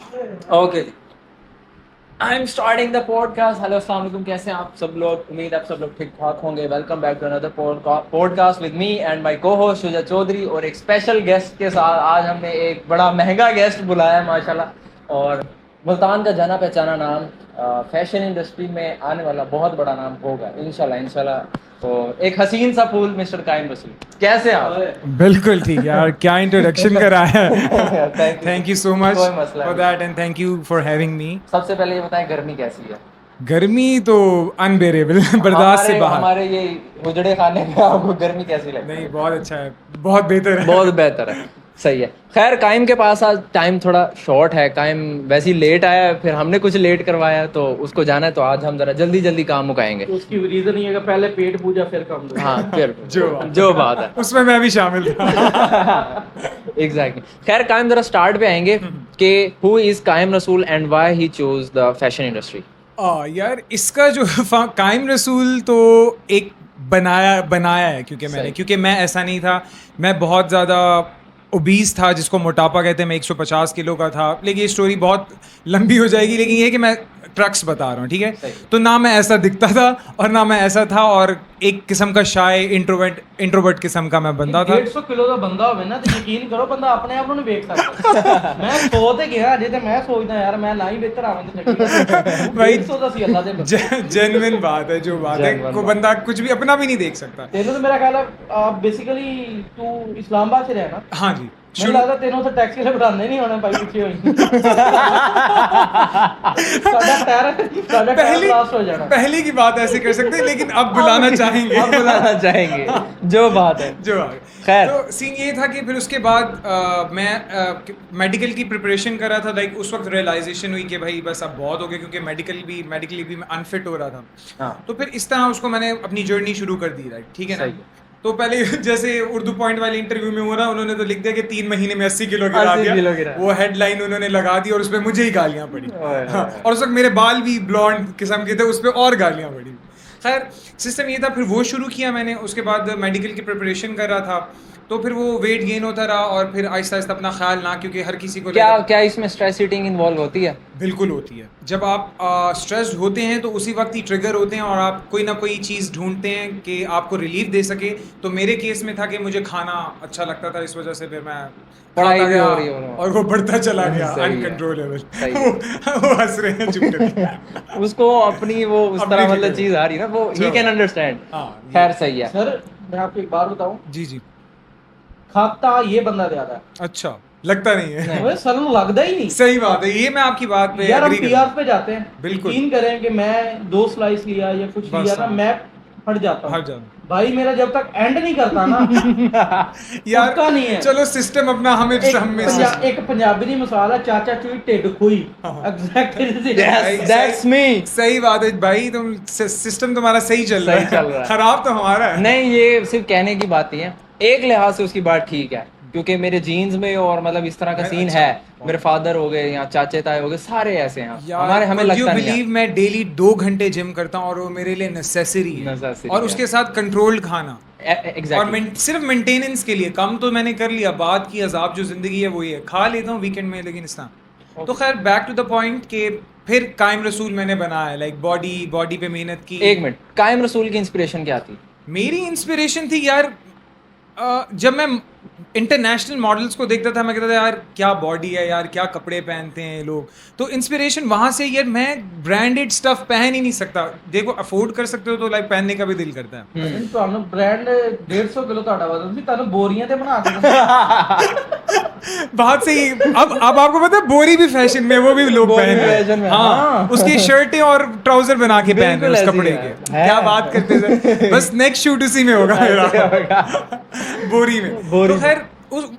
Okay, I am starting the podcast. Hello, अस्सलाम वालेकुम, कैसे हैं आप सब लोग? उम्मीद आप सब लोग ठीक ठाक होंगे। Welcome back to another podcast with me and my co-host Shuja Chaudhary. और एक स्पेशल गेस्ट के साथ आज हमने एक बड़ा महंगा गेस्ट बुलाया है माशाल्लाह। और मुल्तान का जाना पहचाना नाम, फैशन इंडस्ट्री में आने वाला बहुत बड़ा नाम होगा इंशाल्लाह इंशाल्लाह। तो एक हसीन सा फूल मिस्टर कायम रसूल, कैसे आप? बिल्कुल ठीक यार, क्या इंट्रोडक्शन करा है। थैंक यू सो मच कोई मसला फॉर नहीं। That and thank you for having मी। सबसे पहले ये बताएं, गर्मी कैसी है? गर्मी तो अनबेरेबल, बर्दाश्त से बाहर। हमारे ये उजड़े खाने में आपको गर्मी कैसी लगती नहीं, है? बहुत अच्छा है, बहुत बेहतर है। बहुत बेहतर है, सही है। खैर, काइम के पास आज टाइम थोड़ा शॉर्ट है। काइम वैसे ही लेट आया है, फिर हमने कुछ लेट करवाया तो उसको जाना है, तो आज हम जरा जल्दी जल्दी काम मुकाएंगे। तो उसकी रीजन ये है कि पहले पेट पूजा फिर काम दो। हाँ, फिर जो जो बात है उसमें मैं भी शामिल था। एग्जैक्टली। खैर, काइम जरा स्टार्ट पे आएंगे कि हु इज काइम रसूल and why he chose the fashion industry. यार इसका जो कायम रसूल तो एक बनाया है, सही। क्योंकि मैं ऐसा नहीं था। मैं बहुत ज़्यादा ओबीस था, जिसको मोटापा कहते हैं। मैं 150 किलो का था। लेकिन ये स्टोरी बहुत लंबी हो जाएगी, लेकिन ये है कि मैं ट्रक्स बता रहा हूँ, ठीक है। सही। तो ना मैं ऐसा दिखता था और ना मैं ऐसा था, और एक किस्म का शाय इंट्रोवर्ट किस्म का मैं बंदा था। 150 किलो का बंदा होवे ना तो यकीन करो बंदा अपने आप ਨੂੰ ਵੇਖ ਸਕਦਾ। ਮੈਂ ਸੋਚਦੇ ਗਿਆ ਅਜੇ ਤੇ ਮੈਂ ਸੋਚਦਾ ਯਾਰ ਮੈਂ ਨਾ ਹੀ ਬਿਹਤਰ ਆਵਾਂ ਤੇ ਚੰਗੀ भाई 150 ਦਾ ਸੀ ਅੱਲਾ ਦੇ ਬੰਦੇ। जेन्युइन बात है, जो बात है Genuine को बात। बंदा कुछ भी अपना भी नहीं देख सकता। ਤੈਨੂੰ ਤਾਂ ਮੇਰਾ ਖਿਆਲ ਹੈ ਬੇਸਿਕਲੀ ਤੂੰ ਇਸਲਾਮਾਬਾਦ ਚ ਰਹਿਣਾ। हाँ जी, ਮੈਨੂੰ ਲੱਗਦਾ ਤੈਨੂੰ ਉੱਥੇ ਟੈਕਸੀ ਵਾਲੇ ਬਿਠਾਉਂਦੇ ਨਹੀਂ ਹੋਣੇ ਭਾਈ ਪਿੱਛੇ ਹੋਈ। ਸਾਡਾ ਟਾਇਰ ਬਲਾਸਟ ਹੋ ਜਾਣਾ। पहले की बात ऐसे कर सकते हैं, लेकिन अब बुलाना चाहेंगे। अब बुलाना चाहेंगे, जो बात है। जो खैर। तो सीन ये था कि फिर उसके बाद मैं मेडिकल की प्रिपरेशन कर रहा था। लाइक उस वक्त रियलाइजेशन हुई कि भाई बस अब बहुत हो गया, क्योंकि मेडिकली भी मैं अनफिट हो रहा था। हाँ। तो फिर इस तरह उसको मैंने अपनी जर्नी शुरू कर दी, राइट, ठीक है सही ना। है। तो पहले जैसे उर्दू पॉइंट वाले इंटरव्यू में हुआ ना, उन्होंने तो लिख दिया कि 3 महीने में 80 किलो गिरा 80 किलो दिया। गिरा। वो हेडलाइन उन्होंने लगा दी और उसपे मुझे ही गालियां पड़ी। ओए, हाँ, और उस वक्त मेरे बाल भी ब्लॉन्ड किस्म के थे, उस पर और गालियां पड़ी। खैर, सिस्टम ये था, फिर वो शुरू किया मैंने। उसके बाद मेडिकल की प्रिपरेशन कर रहा था, तो फिर वो वेट गेन होता रहा, और फिर आहिस्ता आहिस्ता अपना ख्याल ना, क्योंकि हर किसी को क्या क्या इसमें स्ट्रेस ईटिंग इन्वॉल्व होती है? बिल्कुल होती है। जब आप स्ट्रेस्ड होते हैं तो उसी वक्त ही ट्रिगर होते हैं, और आप कोई ना कोई चीज़ ढूंढते हैं कि आपको रिलीफ दे सके। तो मेरे केस में था कि मुझे खाना अच्छा लगता था, इस वजह से फिर मैं पढ़ाई खाता भी गया, हो रही है। और वो बढ़ता चला गया सही है। अनकंट्रोलेबल। सही वो हंस रहे हैं, चुप करके। उसको अपनी वो उस अपनी तरह मतलब फिक्र। चीज आ रही है ना, वो ही चलो। Can understand. हाँ, खैर, सही है। सर मैं आपको एक बात बताऊं, जी जी। खाता ये बंदा ज्यादा है। अच्छा, लगता नहीं है। ओए सर ਨੂੰ लगदा ही नहीं। सही बात है, ये मैं आपकी बात पे यार हम agree पीआर करता पे जाते हैं, बिल्कुल। यकीन करें कि मैं 2 स्लाइस लिया या कुछ बस, लिया ना हाँ। मैं हट जाता हूँ। हूँ। हट जाओ भाई मेरा जब तक एंड नहीं करता ना यार, उसका नहीं है। चलो सिस्टम अपना हमें एक पंजाबी दी मिसाल है, चाचा चूई ढिड खोई। हाँ। Exactly Yes, that's me। सही बात है भाई, तुम सिस्टम तुम्हारा सही चल सही रहा चल है, रहा है। खराब तो हमारा है। नहीं, ये सिर्फ कहने की बात नहीं है। एक लिहाज से उसकी बात ठीक है, क्योंकि मेरे जीन्स में और मतलब इस तरह का सीन अच्छा। है। मेरे फादर हो गए या चाचे ताए हो गए, सारे ऐसे हैं। हमारे हमें you लगता नहीं है। believe मैं डेली 2 घंटे जिम करता हूँ, और वो मेरे लिए नेसेसरी है। Necessary और है। उसके साथ कंट्रोल्ड खाना, और एग्जैक्टली। सिर्फ मेंटेनेंस के लिए। कम तो मैंने कर लिया, बात की अजाब जो जिंदगी है वही है, खा लेता हूँ वीकेंड में, लेकिन इस तरह। तो खैर, बैक टू द पॉइंट कि फिर कायम रसूल मैंने बनाया, लाइक बॉडी पे मेहनत की। एक मिनट, कायम रसूल की इंस्पिरेशन क्या थी? मेरी इंस्पिरेशन थी यार, जब मैं इंटरनेशनल मॉडल्स को देखता था, मैं कहता था यार क्या बॉडी है यार, क्या कपड़े पहनते हैं लोग। तो इंस्पिरेशन वहाँ से, यार मैं ब्रांडेड स्टफ पहन ही नहीं सकता। देखो, अफोर्ड कर सकते हो तो लाइक पहनने का भी दिल करता है। ਤੁਹਾਨੂੰ ਬ੍ਰਾਂਡ 150 ਕਿਲੋ ਤੁਹਾਡਾ ਵਜ਼ਨ ਸੀ, ਤੁਹਾਨੂੰ ਬੋਰੀਆਂ ਤੇ ਬਣਾ ਕੇ बात सही। अब आपको पता है, बोरी भी फैशन में, वो भी लोग बोरी पहन रहे हैं। फैशन में, हाँ, हाँ। उसकी शर्टें और ट्राउजर बना के पहन रहे बिल्कुल हैं उस ऐसी कपड़े है। के। है। क्या बात करते थे, बस नेक्स्ट शूट उसी में होगा मेरा। बोरी में। बोरी तो खैर,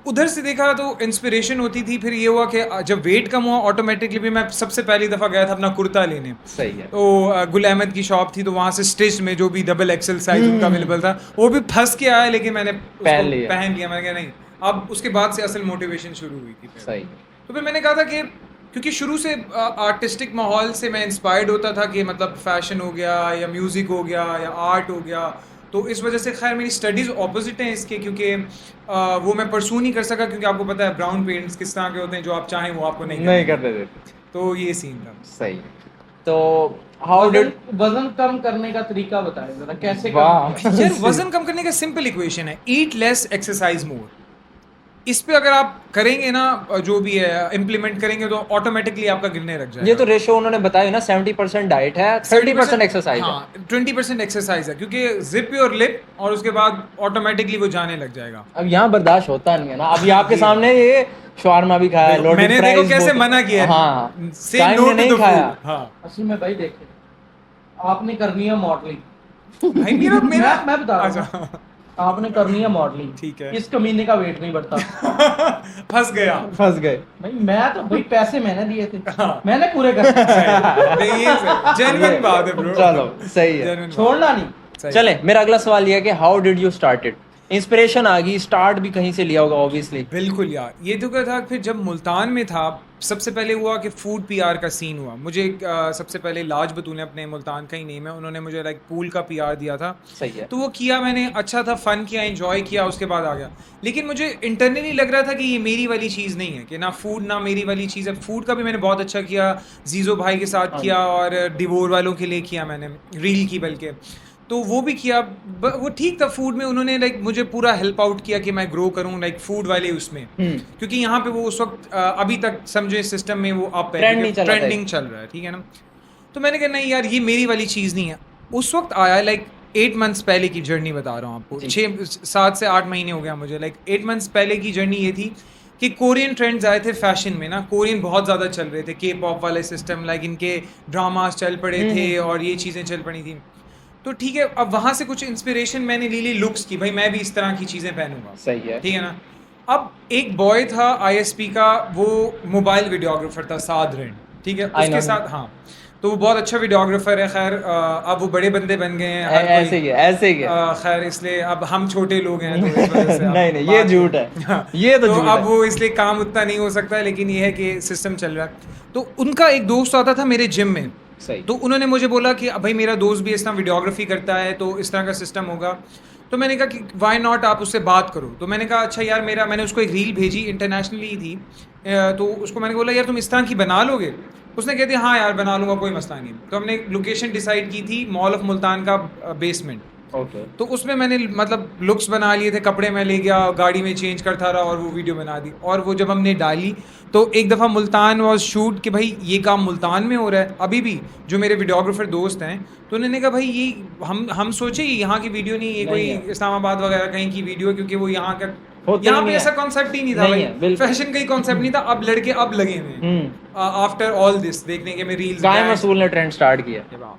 उधर से देखा तो इंस्पिरेशन होती थी। फिर ये हुआ कि जब वेट कम हुआ, ऑटोमेटिकली भी मैं सबसे पहली दफ़ा गया था अपना कुर्ता लेने। सही है। तो गुल अहमद की शॉप थी, तो वहाँ से स्टिच में जो भी डबल एक्सल साइज उनका अवेलेबल था, वो भी फंस के आया, लेकिन मैंने पहन लिया। पहन लिया। मैंने कहा नहीं, अब उसके बाद से असल मोटिवेशन शुरू हुई थी। सही। तो फिर मैंने कहा था कि क्योंकि शुरू से आर्टिस्टिक माहौल से मैं इंस्पायर्ड होता था, कि मतलब फैशन हो गया या म्यूज़िक हो गया या आर्ट हो गया, तो इस वजह से खैर मेरी स्टडीज़ ऑपोजिट हैं इसके, क्योंकि वो मैं परसू नहीं कर सका, क्योंकि आपको पता है ब्राउन पेरेंट्स किस तरह के होते हैं, जो आप चाहें वो आपको नहीं करने देते। तो ये सीन था। सही। तो हाउ डिड वजन कम करने का तरीका बताएं जरा, कैसे वाह। कम यार वजन कम करने का सिंपल इक्वेशन है, ईट लेस एक्सरसाइज मोर। इस पे अगर आप करेंगे ना, जो भी है इम्प्लीमेंट करेंगे, तो ऑटोमेटिकली आपका गिरने लग जाएगा। ये तो रेशो उन्होंने बताया ना, 70% डाइट है, 30% एक्सरसाइज है। हाँ, 20% एक्सरसाइज है, क्योंकि जिप योर लिप और उसके बाद ऑटोमेटिकली वो जाने लग जाएगा। अब यहाँ बर्दाश्त होता नहीं है ना, अभी आपके सामने ये शवारमा भी खाया, लोडेड मैंने फ्राइज देखो कैसे मना किया है। हाँ, Say टाइम no ने to नहीं the खाया। food। हाँ असल में भाई देखे, आपने करनी है मॉडलिंग। भाई मेरा मैं बता रहा हूँ, अच्छा आपने करनी है मॉडलिंग। ठीक है। इस कमीने का वेट नहीं बढ़ता। फंस गया। फंस गए। भाई मैं तो भाई पैसे मैंने दिए थे, हाँ। मैंने पूरे कर नहीं ये जेन्युइन बात है ब्रो। चलो सही है। Genuine बात। छोड़ना नहीं। सही। चले, मेरा अगला सवाल ये है कि how did you started? Inspiration आ गई, स्टार्ट भी कहीं से लिया होगा ऑब्वियसली। बिल्कुल यार, ये तो क्या था, फिर जब मुल्तान में था सबसे पहले हुआ कि फूड पीआर का सीन हुआ। मुझे सबसे पहले लाज बतूल ने, अपने मुल्तान का ही नेम है, उन्होंने मुझे लाइक पूल का पीआर दिया था। सही है। तो वो किया मैंने, अच्छा था, फन किया, एंजॉय किया, उसके बाद आ गया। लेकिन मुझे इंटरनली लग रहा था कि ये मेरी वाली चीज़ नहीं है, कि ना फूड ना मेरी वाली चीज़ है। फूड का भी मैंने बहुत अच्छा किया, जीजो भाई के साथ किया, और डिवोर वालों के लिए किया मैंने, रील की बल्कि, तो वो भी किया। वो ठीक था फूड में, उन्होंने लाइक मुझे पूरा हेल्प आउट किया कि मैं ग्रो करूं लाइक फूड वाले उसमें, क्योंकि यहाँ पे वो उस वक्त अभी तक समझे सिस्टम में वो अप है, ट्रेंडिंग चल रहा है, ठीक है ना। तो मैंने कहा नहीं यार ये मेरी वाली चीज़ नहीं है। उस वक्त आया लाइक 8 मंथ्स पहले की जर्नी बता रहा हूँ आपको, 7 से 8 महीने हो गया मुझे। लाइक 8 मंथ्स पहले की जर्नी ये थी कि कोरियन ट्रेंड्स आए थे फैशन में ना, कोरियन बहुत ज़्यादा चल रहे थे, के पॉप वाले सिस्टम, लाइक इनके ड्रामास चल पड़े थे और ये चीज़ें चल पड़ी थी। तो ठीक है, अब वहाँ से कुछ इंस्पिरेशन मैंने ले ली लुक्स की, भाई मैं भी इस तरह की चीज़ें पहनूंगा। सही है। ठीक है ना। अब एक बॉय था ISP का, वो मोबाइल वीडियोग्राफर था, साद रेंड, ठीक है, उसके साथ, हाँ, तो वो बहुत अच्छा वीडियोग्राफर है। खैर अब वो बड़े बंदे बन गए हैं, ऐसे ही है, ऐसे ही है। खैर इसलिए अब हम छोटे लोग हैं, तो इस वजह से नहीं ये झूठ है, ये तो झूठ है। अब वो इसलिए काम उतना नहीं हो सकता, लेकिन ये है कि सिस्टम चल रहा है। तो उनका एक दोस्त आता था मेरे जिम में, सही। तो उन्होंने मुझे बोला कि भाई मेरा दोस्त भी इस तरह वीडियोग्राफी करता है, तो इस तरह का सिस्टम होगा। तो मैंने कहा कि वाई नॉट, आप उससे बात करो। तो मैंने कहा अच्छा यार, मैंने उसको एक रील भेजी, इंटरनेशनली थी, तो उसको मैंने बोला यार तुम इस तरह की बना लोगे? उसने कह दिया हाँ यार बना लूँगा, कोई मसला नहीं। तो हमने लोकेशन डिसाइड की थी मॉल ऑफ मुल्तान का बेसमेंट। ओके। तो उसमें मैंने मतलब लुक्स बना लिए थे, कपड़े मैं ले गया, गाड़ी में चेंज करता रहा, और वो वीडियो बना दी। और वो जब हमने डाली तो एक दफ़ा मुल्तान वॉज शूट कि भाई ये काम मुल्तान में हो रहा है। अभी भी जो मेरे वीडियोग्राफर दोस्त हैं, तो उन्होंने कहा भाई ये हम सोचे ये यहाँ की वीडियो नहीं, ये कोई इस्लामाबाद वगैरह कहीं की वीडियो है, क्योंकि वो यहाँ का, यहाँ पे ऐसा कॉन्सेप्ट ही नहीं था भाई, फैशन का ही कॉन्सेप्ट नहीं था। अब लड़के अब लगे हुए आफ्टर ऑल दिस देखने के, मैं रील्स, गाय मसूल ने ट्रेंड स्टार्ट किया।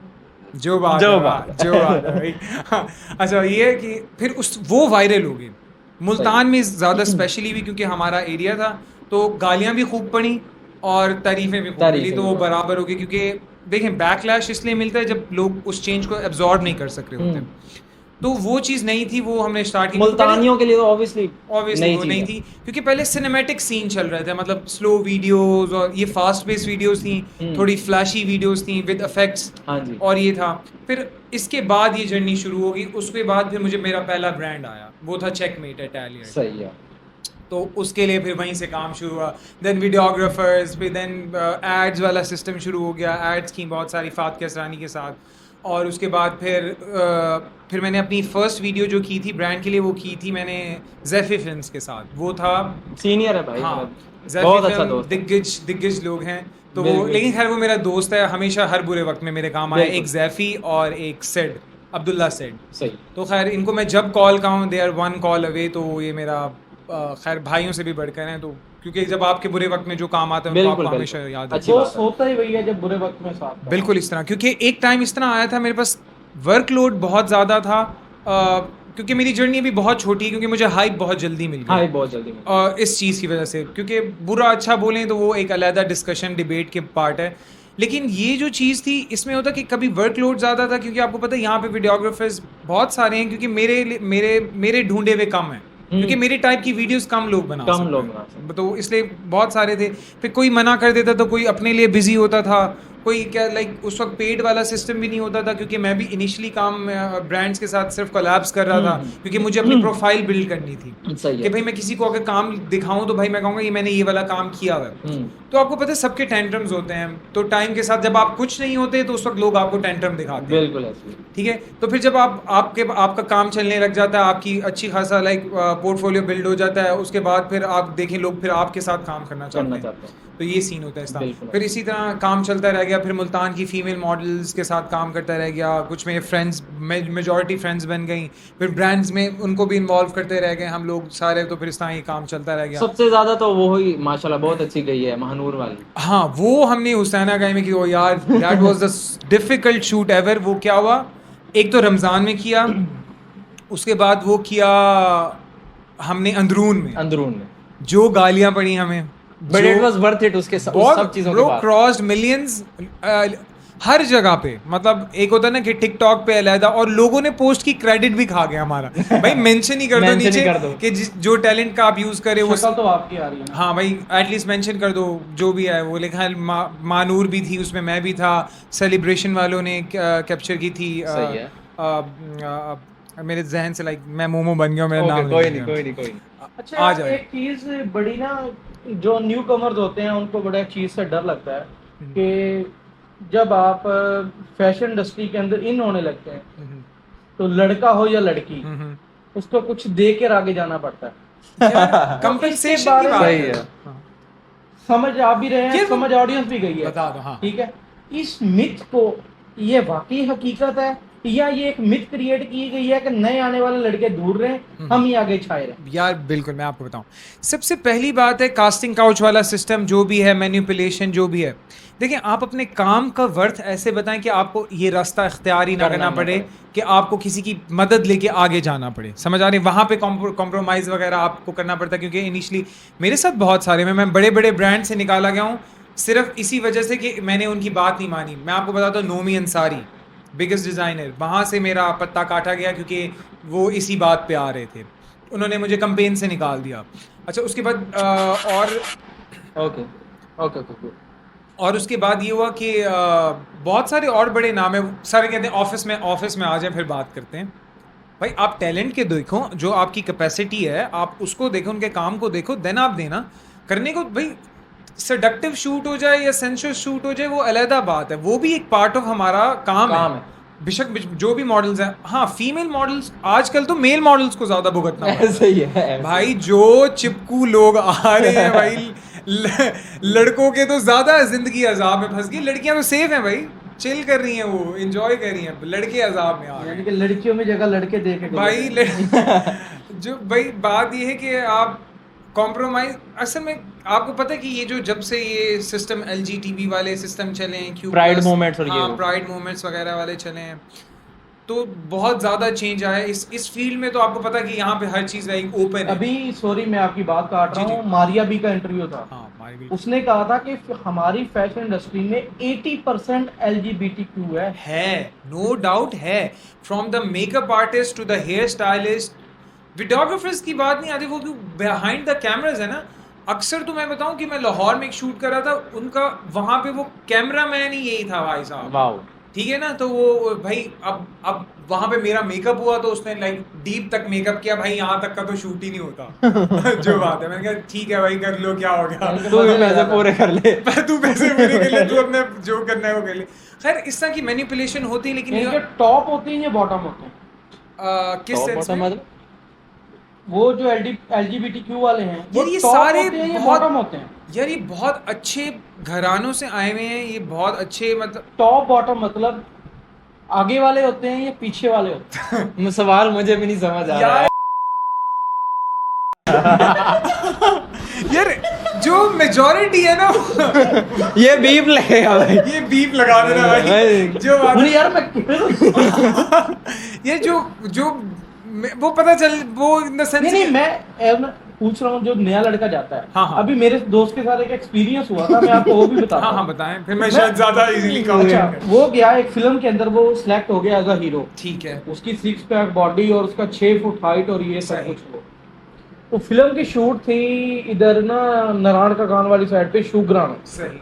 जो बात है भाई। अच्छा ये है कि फिर वो वायरल हो गए मुल्तान में ज़्यादा, स्पेशली भी क्योंकि हमारा एरिया था, तो गालियाँ भी खूब पड़ी और तारीफें भी खूब मिली, तो वो बराबर हो गई। क्योंकि देखें बैकलैश इसलिए मिलता है जब लोग उस चेंज को एब्जॉर्ब नहीं कर सक रहे होते। तो वो चीज़ नहीं थी, वो हमने स्टार्ट की। मुल्तानियों के लिए तो ऑब्वियसली वो नहीं थी, क्योंकि पहले सिनेमैटिक सीन चल रहे थे, मतलब स्लो वीडियोस, और ये फास्ट बेस वीडियोस थी, थोड़ी फ्लैशी वीडियोस थी विद इफेक्ट्स, और ये था। फिर इसके बाद ये जर्नी शुरू होगी। उसके बाद फिर मुझे मेरा पहला ब्रांड आया, वो था चेकमेट इटालियन। सही है। तो उसके लिए फिर वहीं से काम शुरू हुआ, देन वीडियोग्राफर्स, फिर देन एड्स वाला सिस्टम शुरू हो गया, एड्स की बहुत सारी फातिया असरानी के साथ। और उसके बाद फिर मैंने अपनी फर्स्ट वीडियो जो की थी ब्रांड के लिए, वो की थी मैंने ज़ैफ़ी फिल्म्स के साथ। वो था सीनियर है भाई, हाँ, बहुत अच्छा दोस्त, दिग्गज लोग हैं तो वो, लेकिन खैर वो मेरा दोस्त है, हमेशा हर बुरे वक्त में मेरे काम आया। एक ज़ैफ़ी और एक सेड, अब्दुल्ला सेड। सही। तो खैर इनको मैं जब कॉल कहूँ, दे आर 1 कॉल अवे। तो ये मेरा खैर भाइयों से भी बढ़कर हैं, तो क्योंकि जब आपके बुरे वक्त में जो काम आता है उनको आपको हमेशा याद है। दोस्त होता ही वही है जब बुरे वक्त में साथ। बिल्कुल इस तरह, क्योंकि एक टाइम इस तरह आया था मेरे पास वर्कलोड बहुत ज़्यादा था, क्योंकि मेरी जर्नी अभी बहुत छोटी है, क्योंकि मुझे हाइप बहुत जल्दी मिल गई, बहुत जल्दी इस चीज़ की वजह से। क्योंकि बुरा अच्छा बोलें तो वो एक अलग डिस्कशन डिबेट के पार्ट है, लेकिन ये जो चीज़ थी इसमें होता कि कभी वर्कलोड ज़्यादा था, क्योंकि आपको पता है यहाँ पे वीडियोग्राफर्स बहुत सारे हैं, क्योंकि मेरे ढूंढे हुए कम हैं, क्योंकि मेरे टाइप की वीडियोस कम लोग बना सकते, तो इसलिए बहुत सारे थे। फिर कोई मना कर देता तो कोई अपने लिए बिजी होता था, कोई क्या लाइक उस वक्त पेड वाला सिस्टम भी नहीं होता था, क्योंकि मैं भी इनिशियली काम ब्रांड्स के साथ सिर्फ कोलैब्स कर रहा था, क्योंकि मुझे अपनी प्रोफाइल बिल्ड करनी थी सही कि है। भाई मैं किसी को अगर काम दिखाऊं तो भाई मैं कहूँगा ये मैंने ये वाला काम किया हुआ है। तो आपको पता है सबके टेंट्रम्स होते हैं, तो टाइम के साथ जब आप कुछ नहीं होते तो उस वक्त लोग आपको टेंट्रम दिखाते हैं। बिल्कुल ऐसे ही। ठीक है, तो फिर जब आपका काम चलने लग जाता है, आपकी अच्छी खासा लाइक पोर्टफोलियो बिल्ड हो जाता है, उसके बाद फिर आप देखें लोग फिर आपके साथ काम करना चाहते हैं। तो ये सीन होता है इसका। बिल्कुल। फिर इसी तरह काम चलता रह गया, फिर मुल्तान की फीमेल मॉडल्स के साथ काम करता रह गया, कुछ मेरे फ्रेंड्स मेजॉरिटी फ्रेंड्स बन गई, फिर ब्रांड्स में उनको भी इन्वॉल्व करते रह गए हम लोग सारे, तो फिर इस तरह ये काम चलता रह गया। सबसे ज्यादा तो वो ही माशाल्लाह बहुत अच्छी गई है महानूर वाली। हाँ, वो हमने हुसैना गाय में की, वो यार that was the difficult shoot ever. वो क्या हुआ, एक तो रमज़ान में किया, उसके बाद वो किया हमने अंदरून में जो गालियां पड़ी हमें, but it was worth it उसके सब चीजों के बाद। क्रॉस्ड मिलियंस हर जगह पे। मतलब एक होता है ना कि टिकटॉक पे अलहदा, और लोगों ने पोस्ट की क्रेडिट भी खा गया हमारा। भाई मेंशन ही कर दो Mention ही नीचे कर दो। कि जो टैलेंट का आप यूज करे वो शक्ल तो आपकी आ रही है। हाँ भाई एटलीस्ट मेंशन कर दो जो भी है। वो लिखा है मानूर भी थी उसमें, मैं भी था, सेलिब्रेशन वालों ने कैप्चर की थी। सही है। मेरे जहन से लाइक मैं मोमो बन गया, मेरा नाम कोई नहीं। अच्छा आ यार, जाए। एक चीज बड़ी ना, जो न्यू कमर्स होते हैं उनको बड़ा चीज से डर लगता है कि जब आप फैशन इंडस्ट्री के अंदर इन होने लगते हैं तो लड़का हो या लड़की उसको कुछ दे कर आगे जाना पड़ता है। कंपनसेशन की बात सही है। है। समझ आ भी रहे हैं, ये समझ ऑडियंस भी गई है। बता दो। हाँ, ठीक है, इस मिथ को ये वाकई हकीकत है या ये एक मिथ क्रिएट की गई है कि नए आने वाले लड़के दूर रहे, हम ही आगे छाए रहे? यार बिल्कुल, मैं आपको बताऊं, सबसे पहली बात है कास्टिंग काउच वाला सिस्टम जो भी है, मैनिपुलेशन जो भी है। देखिए, आप अपने काम का वर्थ ऐसे बताएं कि आपको ये रास्ता इख्तियार ही ना करना पड़े कि आपको किसी की मदद लेके आगे जाना पड़े। समझ आ रही, वहाँ पे कॉम्प्रोमाइज़ वगैरह आपको करना पड़ता है। क्योंकि इनिशली मेरे साथ बहुत सारे मैं बड़े बड़े ब्रांड से निकाला गया हूँ सिर्फ इसी वजह से कि मैंने उनकी बात नहीं मानी। मैं आपको बताता हूँ, नोमी अंसारी बिगेस्ट डिज़ाइनर, वहाँ से मेरा पत्ता काटा गया क्योंकि वो इसी बात पे आ रहे थे, उन्होंने मुझे कैंपेन से निकाल दिया। अच्छा, उसके बाद ओके और उसके बाद ये हुआ कि बहुत सारे और बड़े नाम है, सारे कहते हैं ऑफिस में आ जाए फिर बात करते हैं। भाई आप टैलेंट के देखो, जो आपकी कैपेसिटी है आप उसको देखो, उनके काम को देखो, देन आप देना करने को। भाई सडक्टिव शूट हो जाए या सेंसुअस शूट हो जाए वो अलहदा बात है, वो भी एक पार्ट ऑफ हमारा काम है। बेशक जो भी मॉडल्स हैं, हाँ फीमेल मॉडल्स आजकल तो मेल मॉडल्स को ज्यादा भुगतना ऐसे ही है। भाई जो चिपकू लोग आ रहे हैं भाई, लड़कों के तो ज्यादा जिंदगी अजाब में फंस गई। लड़कियां तो सेफ हैं भाई, चिल कर रही हैं, वो एंजॉय कर रही हैं, लड़के अजाब में आ यानी गए कि लड़कियों में जगह लड़के देखे भाई। जो भाई बात ये है कि आप कॉम्प्रोमाइज, असल में आपको पता है कि ये जो जब से ये सिस्टम LGTB वाले सिस्टम चले हैं, क्यों प्राइड मोमेंट्स और ये प्राइड मोमेंट्स वगैरह वाले चले हैं, तो बहुत ज़्यादा चेंज आया है इस फील्ड में। तो आपको पता है कि यहाँ पे हर चीज़ लाइक ओपन है। अभी सॉरी मैं आपकी बात काट रहा जी, हूँ, मारिया बी का इंटरव्यू था। हाँ, उसने कहा था कि हमारी फैशन इंडस्ट्री में 80% LGBTQ है, नो डाउट है। From the makeup artist to the hair stylist, videographers की बात नहीं आती, वो बिहाइंड द कैमराज है ना। अक्सर तो मैं बताऊं कि मैं लाहौर में एक शूट कर रहा था, उनका वहां पे वो कैमरा मैन ही यही था भाई साहब। वाओ, ठीक है ना। तो वो भाई अब वहां पे मेरा मेकअप हुआ तो उसने लाइक डीप तक मेकअप किया, भाई यहाँ तक का तो शूट ही नहीं होता। जो बात है, मैंने कहा ठीक है भाई कर लो, क्या हो गया, तू भी पैसे पूरे कर ले, तू पैसे पूरे कर ले, तू अपने जो करना है वो कर ले। खैर इस तरह की मैनिपुलेशन होती है, लेकिन इनके टॉप होते हैं या बॉटम होते हैं? किस सेंस में? वो जो LGBTQ वाले हैं वो ये टॉप सारे होते हैं या बहुत- बॉटम होते हैं? यार ये बहुत अच्छे घरानों से आए हुए हैं, ये बहुत अच्छे, मतलब टॉप बॉटम मतलब आगे वाले होते हैं या पीछे वाले होते हैं? सवाल मुझे भी नहीं समझ आ रहा है। यार जो मेजॉरिटी है ना ये बीप लगेगा भाई, ये बीप लगा देना भाई। जो बात नहीं यार मैं ये जो वो पता चल वो इन द सेंस नहीं मैं पूछ रहा हूँ, जो नया लड़का जाता है। हाँ। अभी मेरे दोस्त के साथ एक एक्सपीरियंस हुआ था, मैं आपको वो भी बता हाँ बताएं, फिर मैं शायद ज्यादा इजीली अच्छा, वो गया एक फिल्म के अंदर, वो सिलेक्ट हो गया एज अ हीरो। ठीक है, उसकी 6 पैक बॉडी और उसका 6 फुट हाइट और ये सब कुछ। तो फिल्म की शूट थी इधर ना नारायण का कान वाली साइड पे, शुग्राम। सही।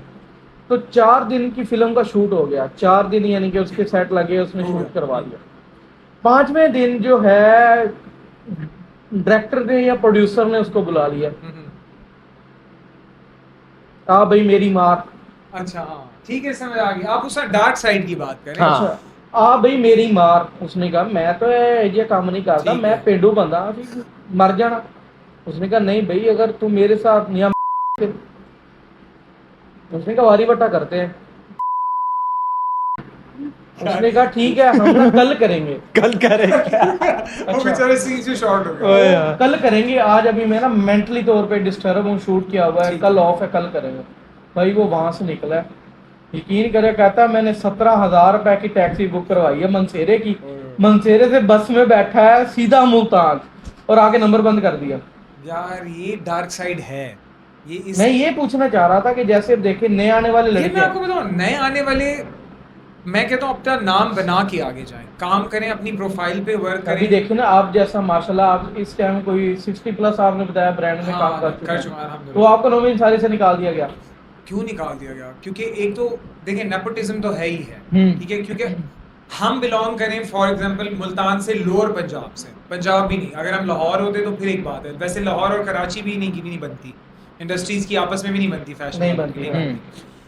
तो 4 दिन की फिल्म का शूट हो गया, 4 दिन यानी कि उसके सेट लगे, उसने शूट करवा लिया। 5वें दिन जो है डायरेक्टर ने या प्रोड्यूसर ने उसको बुला लिया, आ भाई मेरी मार। अच्छा हाँ ठीक है, समझ आ गया। आप उसका डार्क साइड की बात करें। हाँ। अच्छा, आ भाई मेरी मार। उसने कहा मैं तो ये काम नहीं करता, ठीक मैं है। पेंडू बंदा, अभी मर जाना। उसने कहा नहीं भाई, अगर तू मेरे साथ नहीं आ-" उसने कहा वारी बट्टा करते हैं। उसने कहा ठीक है, हम ना कल करेंगे। कल करेंगे। वो बेचारे सीन से शॉर्ट हो गया। ओए यार। कल करेंगे, आज अभी मैं ना मेंटली तौर पे डिस्टर्ब हूँ, शूट किया हुआ है, ठीक कल ऑफ है, कल करेंगे। भाई वो वहां से निकला है, यकीन करे, कहता मैंने 17,000 रुपए की टैक्सी बुक करवाई है मनसेरे की, मनसेरे से बस में बैठा है सीधा मुल्तान, और आगे नंबर बंद कर दिया। यार ये डार्क साइड है। ये इस मैं ये पूछना चाह रहा था कि जैसे अब देखे नए आने वाले ये लड़के मैं आपको बताऊं, नए आने वाले, मैं कहता हूँ अपना नाम बना के आगे जाएं, काम करें, अपनी प्रोफाइल पे वर्क अभी करें। देखिए ना, आप जैसा माशाल्लाह, आप इस टाइम कोई 60 प्लस आपने बताया ब्रांड में हाँ, काम कर कर चुके चुका हैं, है, तो अल्हम्दुलिल्लाह। आपको नौवीं सारी से निकाल दिया गया। क्यों निकाल दिया गया? क्योंकि एक तो देखिए नेपोटिज्म तो है ही है, ठीक है, क्योंकि हम बिलोंग करें फॉर एग्जांपल मुल्तान से, लोअर पंजाब से, पंजाब भी नहीं, अगर हम लाहौर होते तो फिर एक बात है। वैसे लाहौर और कराची भी नहीं बनती, इंडस्ट्रीज की आपस में भी नहीं बनती, फैशन नहीं बनती,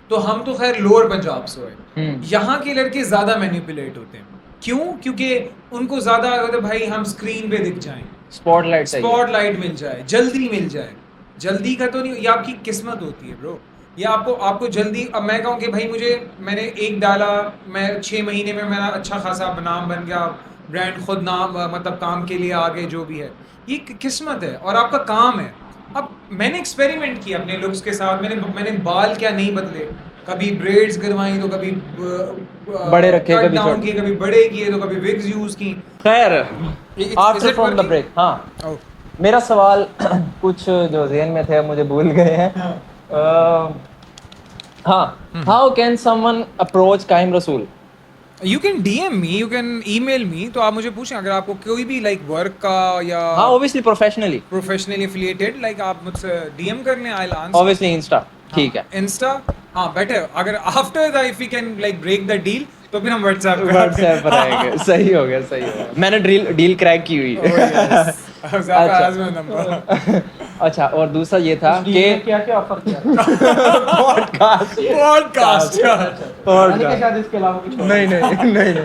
तो हम तो खैर लोअर पंजाब से हुए। हम्म। यहाँ के लड़के ज्यादा मैनिपुलेट होते हैं। क्यों? क्योंकि उनको ज्यादा होता भाई हम स्क्रीन पे दिख जाएं, स्पॉटलाइट चाहिए। स्पॉटलाइट मिल जाए, जल्दी मिल जाए। जल्दी का तो नहीं, ये आपकी किस्मत होती है ब्रो। ये आपको जल्दी, अब मैं कहूँ कि भाई मैंने एक डाला, मैं 6 महीने में मेरा अच्छा खासा नाम बन गया, ब्रांड खुद नाम मतलब काम के लिए आगे, जो भी है ये किस्मत है और आपका काम है। अब मैंने एक्सपेरिमेंट किया अपने लुक्स के साथ, मैंने बाल क्या नहीं बदले, कभी ब्रेड्स करवाई तो कभी बड़े रखे, कट कभी डाउन short। किए, कभी बड़े किए तो कभी विग्स यूज की। खैर, Is after it from the working? Break, हाँ Oh. मेरा सवाल कुछ जो ज़हन में थे मुझे भूल गए हैं। हाँ, how can someone approach Kaim Rasool? You can DM me, you can email me, तो आप मुझे पूछें अगर आपको कोई भी लाइक वर्क का या हाँ, obviously professionally, professionally affiliated, like आप मुझसे DM कर लें, I will answer. Obviously insta, ठीक है। इंस्टा, हाँ बेटर। अगर after the if we can like break the deal तो फिर हम व्हाट्सएप व्हाट्सएप पर आएंगे। सही हो गया, सही हो गया। मैंने डील क्रैक की हुई। अच्छा, और दूसरा ये था कि क्या क्या ऑफर किया पॉडकास्ट पॉडकास्ट यानी कि शायद इसके अलावा कुछ और। नहीं।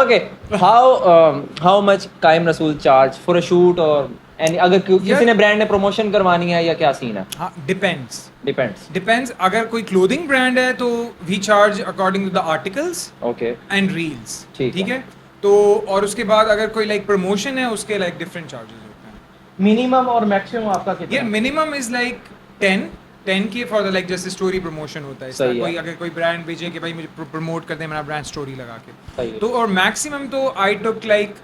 ओके, हाउ मच काइम रसूल चार्ज फॉर अ शूट, और एनी अगर किसी ने ब्रांड ने प्रमोशन करवानी है या क्या सीन है? हाँ, डिपेंड्स। डिपेंड्स। अगर कोई क्लोथिंग ब्रांड है तो we charge according to the articles okay, and reels, ठीक ठीक है। तो और उसके बाद अगर कोई लाइक प्रमोशन है उसके लाइक डिफरेंट चार्जेस होते हैं। मिनिमम और मैक्सिमम आपका कितना ये है? मिनिमम इज लाइक 10 के फॉर द लाइक जैसे स्टोरी प्रमोशन होता है इसका। सही है। कोई अगर कोई ब्रांड भेजे कि भाई मुझे प्रमोट कर दे मेरा ब्रांड स्टोरी लगा के, सही है। तो और मैक्सिमम तो आई टुक लाइक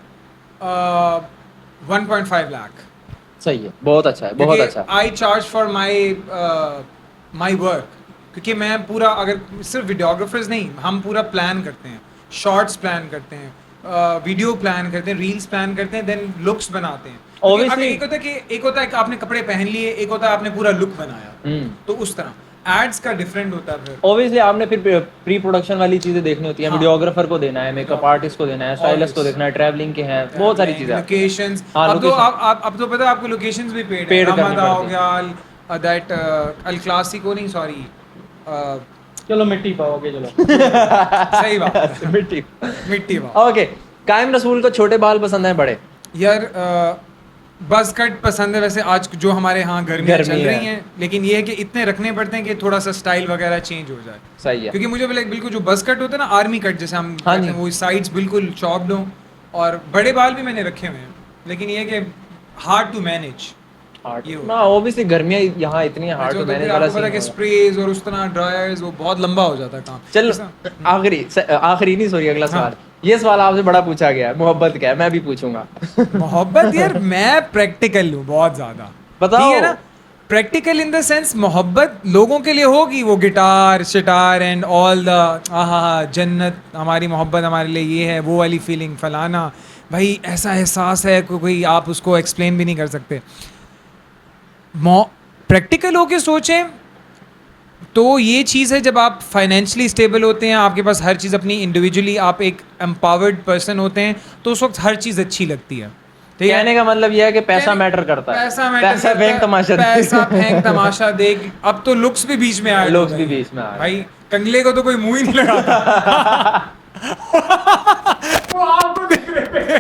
1.5 लाख। सही है, बहुत अच्छा है, बहुत अच्छा। आई चार्ज फॉर माई वर्क, क्योंकि मैं पूरा, अगर सिर्फ वीडियोग्राफर्स नहीं, हम पूरा प्लान करते हैं, शॉर्ट्स प्लान करते हैं, वीडियो प्लान करते हैं, रील्स प्लान करते हैं, देन लुक्स बनाते हैं। क्योंकि अगर एक होता है कि आपने कपड़े पहन लिए, एक होता है आपने पूरा लुक बनाया, तो उस तरह एड्स का डिफरेंट होता है। फिर ऑब्वियसली आपने फिर प्री प्रोडक्शन वाली चीजें देखनी होती है, हाँ। वीडियोग्राफर को देना है, मेकअप आर्टिस्ट को देना है, स्टाइलिस्ट को देखना है, ट्रैवलिंग के हैं, बहुत सारी चीजें। लोकेशंस, हाँ, अब तो location। अब तो पता है आपको लोकेशंस भी पेड Paid है। करनी रमदा हो पड़ती गया, दैट अल क्लासिको नहीं, सॉरी, चलो मिट्टी पाओगे, चलो सही बात है, मिट्टी बात। ओके, काइम रसूल को छोटे बाल पसंद है बड़े? यार बस कट पसंद है वैसे, आज जो हमारे यहाँ गर्मियाँ गर्मी चल है। रही हैं, लेकिन ये है कि इतने रखने पड़ते हैं कि थोड़ा सा स्टाइल वगैरह चेंज हो जाए। सही है। क्योंकि मुझे लाइक बिल्कुल जो बस कट होता है ना, आर्मी कट जैसे हम हाँ कहते जी। हैं, वो साइड्स बिल्कुल चॉप्ड हो, और बड़े बाल भी मैंने रखे हुए हैं, लेकिन ये है कि हार्ड टू मैनेज। ये हो। ना ऑब्वियसली गर्मियां यहाँ इतनी हार्ड टू मैनेज वाला आपको पता है कि सीन। स्प्रेज और उस तरह ड्रायर्स, वो बहुत लंबा हो जाता है काम। चल, जैसा- आखिरी नहीं, सॉरी, अगला हाँ। सवाल। ये सवाल आपसे बड़ा पूछा गया है, मोहब्बत क्या है, मैं भी पूछूंगा। मोहब्बत यार, मैं प्रैक्टिकल हूँ बहुत ज्यादा। बताओ। ठीक है ना, प्रैक्टिकल इन द सेंस मोहब्बत लोगों के लिए होगी, वो गिटार शिटार एंड ऑल द आहा जन्नत, हमारी मोहब्बत हमारे लिए ये है, वो वाली फीलिंग, फलाना भाई ऐसा एहसास है कोई आप उसको एक्सप्लेन भी नहीं कर सकते। प्रैक्टिकल होके सोचें, तो ये चीज़ है, जब आप फाइनेंशियली स्टेबल होते हैं, आपके पास हर चीज़ अपनी इंडिविजुअली, आप एक एम्पावर्ड पर्सन होते हैं, तो उस वक्त हर चीज़ अच्छी लगती है। ठीक है? कहने का मतलब यह है कि पैसा मैटर करता है, पैसा फेंक तमाशा देख। पैसा फेंक तमाशा देख। अब तो लुक्स भी बीच में आए, लुक्स भी बीच में आ गए। भाई कंगले को तो कोई मुंह ही नहीं लगाता। वो आपको देख रहे थे।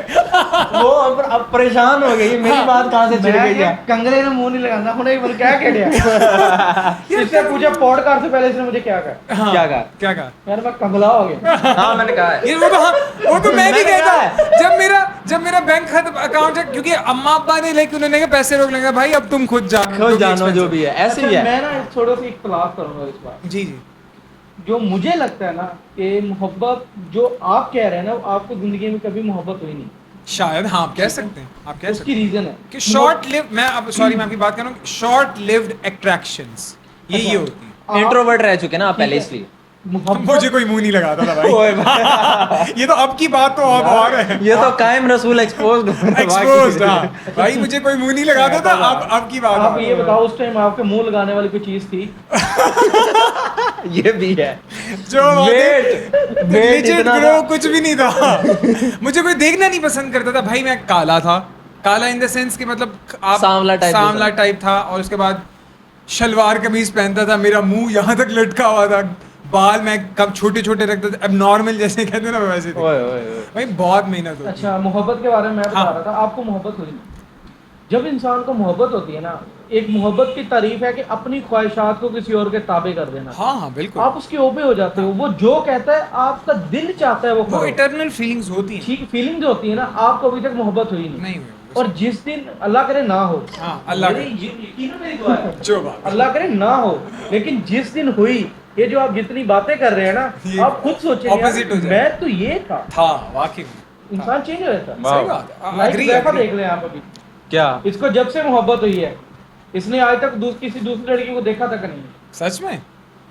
वो अब परेशान हो गई, मेरी बात कहाँ से छिड़ गई है। कंगले ने मुंह नहीं लगाना, हुने बोल क्या कह दिया। इससे पूछा पॉडकास्ट से पहले इसने मुझे क्या कहा। हाँ, क्या कहा? क्या कहा? यार मैं कंगला हो गया। हाँ मैंने कहा है। ये वो तो हाँ, वो तो मैं भी मैंने कहता कहा हूँ। जब मेरा बैंक खाता अकाउंट है, क्योंकि अम्मा अब्बा ने लेके उन्होंने कहा पैसे रोक लेंगे, भाई अब तुम खुद जानो, खुद जानो जो भी है, ऐसे ही अच्छा, है। मैं ना थोड़ा सा इख्तलाफ करूंगा इस बार। जी जी। जो मुझे लगता है ना कि मोहब्बत जो आप कह रहे हैं ना, वो आपको जिंदगी में कभी मोहब्बत हुई नहीं। शायद हाँ, आप कह सकते हैं, आप कह सकते उसकी हैं रीजन है कि शॉर्ट लिव, मैं अब सॉरी मैं आपकी बात कर रहा हूँ, शॉर्ट लिव्ड अट्रैक्शंस ये होती है। आप- इंट्रोवर्ट रह चुके ना आप पहले, ठीक है। इसलिए। मुझे कोई मुंह नहीं लगाता था भाई। ओए भाई। ये तो अब की बात तो अब और है। ये तो कायम रसूल एक्सपोज्ड एक्सपोज्ड, हाँ भाई, मुझे कोई मुंह नहीं लगाता था, अब की बात आप है। ये बताओ, उस टाइम आपके मुंह लगाने वाली कोई चीज थी? ये भी है। जो वेट Legit इतना bro, था। कुछ भी नहीं था। मुझे कोई देखना नहीं पसंद करता था भाई, मैं काला था, काला इन द सेंस कि मतलब आप सांवला टाइप था, और उसके बाद शलवार कमीज पहनता था, मेरा मुंह यहाँ तक लटका हुआ था, बाल मैं कब छोटे छोटे रखता था, अब नॉर्मल जैसे कहते हैं ना वैसे थे। ओए ओए ओए। भाई बहुत मेहनत होती है। अच्छा, मोहब्बत के बारे में मैं बता हाँ। रहा था, आपको मोहब्बत हुई? जब इंसान को मोहब्बत होती है ना, एक मोहब्बत की तारीफ है कि अपनी ख्वाहिशात को किसी और के ताबे कर देना। हाँ हाँ बिल्कुल, आप उसके ओपे हो जाते हो, वो जो कहता है आपका दिल चाहता है वो वो करो। इटर्नल फीलिंग्स होती हैं। ठीक फीलिंग जो होती है ना, आपको अभी तक मोहब्बत हुई नहीं। नहीं हुई। और जिस दिन अल्लाह करे ना हो, हाँ, अल्लाह करे। यकीन मेरी दुआ है, जो बात अल्लाह करे ना हो, लेकिन जिस दिन हुई, ये जो आप जितनी बातें कर रहे हैं ये ना, आप खुद सोचेंगे opposite हो यार, जाए। मैं तो ये था। वाकई में इंसान चेंज हो जाता है। सही बात है। Like Agree, ज़ैफ़ा agree। देख लें आप अभी, क्या? इसको जब से मोहब्बत हुई है, इसने आज तक किसी दूसरी लड़की को देखा तक नहीं। सच में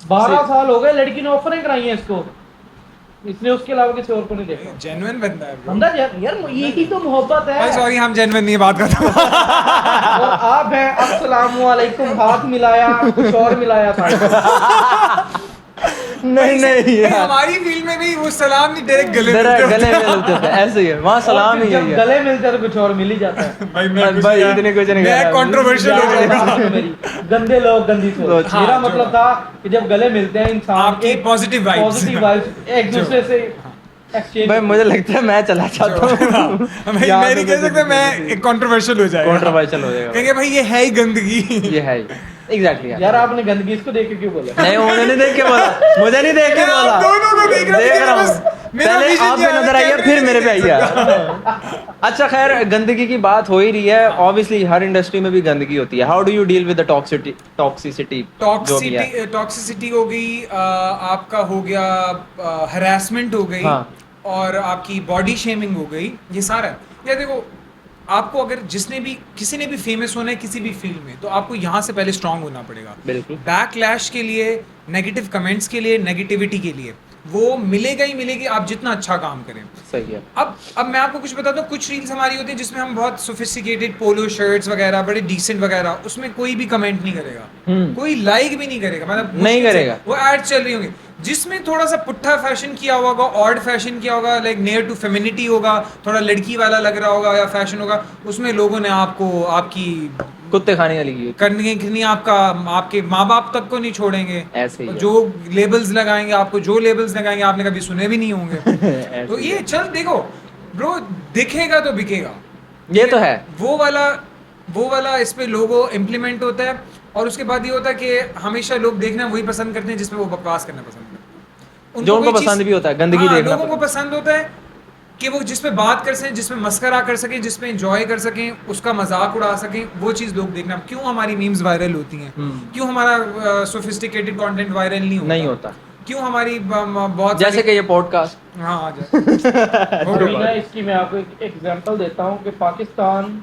12 साल हो गए, लड़की ने ऑफरें कराई हैं इसको, इसने उसके अलावा किसी और को नहीं देखा। जेन्युइन बंदा है bro। बंदा यार यही तो मोहब्बत है। भाई सॉरी, हम जेन्युइन नहीं बात करते। और आप हैं अस्सलाम वालेकुम, हाथ मिलाया, कुछ और मिलाया था। नहीं नहीं भाई, यार, हमारी फील्ड में भी वो सलाम नहीं, डायरेक्ट गले गले मिलते गले होते हैं। मिलते थे, ऐसे ही है वहाँ सलाम और ही फिर यही जब है। गले मिलते हैं तो कुछ और मिल ही जाता है। भाई मैं कुछ भाई नहीं- इतने कुछ नहीं मैं कह रहा। कंट्रोवर्शियल हो यार, जाएगा। बात मेरी, गंदे लोग गंदी सोच। सोच। मेरा हाँ, मतलब जो- था कि जब गले मिलते हैं इंसान आपकी positive vibes। पॉजिटिव वाइब्स एक दूसरे से एक्सचेंज। भाई मुझे लगता है मैं चला चाहता हूँ। भाई मैं नहीं कह सकता, मैं कंट्रोवर्शियल हो जाएगा। कंट्रोवर्शियल हो जाएगा। कहेंगे भाई ये है ही गंदगी। ये है एग्जैक्टली यार आपने गंदगी इसको देख के क्यों बोला? नहीं उन्होंने नहीं देख के बोला, मुझे नहीं देख के मैं बोला, आप दोनों को देख रहा था, देख रहा बस हूँ। मेरा पहले vision आप ये पे है, नजर आइए कैमरे फिर में मेरे पे नहीं आइए। अच्छा खैर, गंदगी की बात हो ही रही है, ऑब्वियसली हर इंडस्ट्री में भी गंदगी होती है। How do you deal with the toxicity? Toxicity हो गई, आपका हो गया हरासमेंट हो गई, हाँ। और आपकी बॉडी शेमिंग हो गई, ये सारा है। या देखो, आपको अगर किसी ने भी फेमस होना है किसी भी फील्ड में, तो आपको यहाँ से पहले स्ट्रांग होना पड़ेगा। बिल्कुल। बैकलैश के लिए, नेगेटिव कमेंट्स के लिए, नेगेटिविटी के लिए, वो मिलेगा ही मिलेगी, आप जितना अच्छा काम करें। सही है। अब मैं आपको कुछ बताता हूँ, कुछ रील्स हमारी होती है जिसमें हम बहुत सोफिस्टिकेटेड पोलो शर्ट्स वगैरह, बड़े डिसेंट वगैरह, उसमें कोई भी कमेंट नहीं करेगा, कोई लाइक भी नहीं करेगा, मतलब नहीं मुश्किल से करेगा। वो एड चल रही होंगी। जिसमें थोड़ा सा पुट्ठा फैशन किया होगा, ऑड फैशन किया होगा, लाइक नियर टू फेमिनिटी होगा, थोड़ा लड़की वाला लग रहा होगा या फैशन होगा, उसमें लोगों ने आपकी कुत्ते खाने वाली की करने के लिए आपके माँ बाप तक को नहीं छोड़ेंगे। ऐसे ही है। जो लेबल्स लगाएंगे आपको, जो लेबल्स लगाएंगे आपने कभी सुने भी नहीं होंगे। ऐसे तो ही ये है। चल देखो ब्रो, दिखेगा तो बिकेगा, ये तो है। वो वाला इस पे लोगो इम्प्लीमेंट होता है। और उसके बाद ये होता है कि हमेशा लोग देखना वही पसंद करते हैं जिसमें वो बकवास करना पसंद करते हैं। जो उनको कोई चीज़- पसंद भी होता है, गंदगी हाँ, देखना लोगों को पसंद होता है कि वो जिसमें बात कर सकें, जिसमें मस्करा कर सकें, जिसमें एंजॉय कर सकें, उसका मजाक उड़ा सकें, वो चीज़ लोग देखना। क्यों हमारी मीम्स वायरल होती हैं, क्यों हमारा सोफिस्टिकेटेड कंटेंट वायरल नहीं होता, क्यों हमारी बहुत जैसे कि ये पॉडकास्ट। हाँ आ जाए। अभी ना इसकी मैं आपको एक एग्जांपल देता हूँ कि पाकिस्तान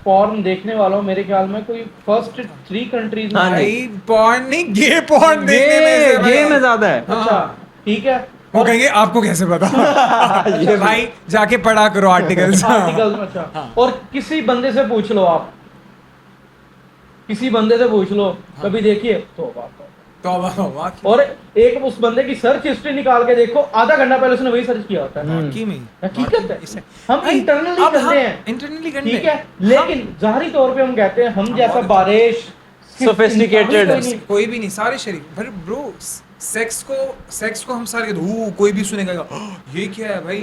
पॉर्न देखने वालों, मेरे ख्याल में कोई फर्स्ट 3 कंट्रीज में हाँ, है। भाई पॉर्न नहीं, गे पॉर्न देखने में से भाई। ये में ज्यादा है। अच्छा ठीक है। वो कहेंगे आपको कैसे पता? भाई जाके पढ़ा करो आर्टिकल्स। आर्टिकल में, अच्छा। और किसी बंदे से पूछ लो, आप किसी बंदे से पूछ लो कभी देखिए, तो तौबा तौबा और एक उस बंदे की सर्च हिस्ट्री निकाल के देखो, आधा घंटा पहले उसने वही सर्च किया होता है। वाकई में हकीकत है। इसे- हम भाई, इंटरनली अब करते हैं, इंटरनली करते ठीक है, लेकिन जाहिरी तौर पे हम कहते हैं हम जैसा बहुत बारिश Sophisticated कोई भी नहीं, सारे शरीफ पर ब्रो सेक्स को हम सारे कोई भी सुनेगा ये क्या है भाई,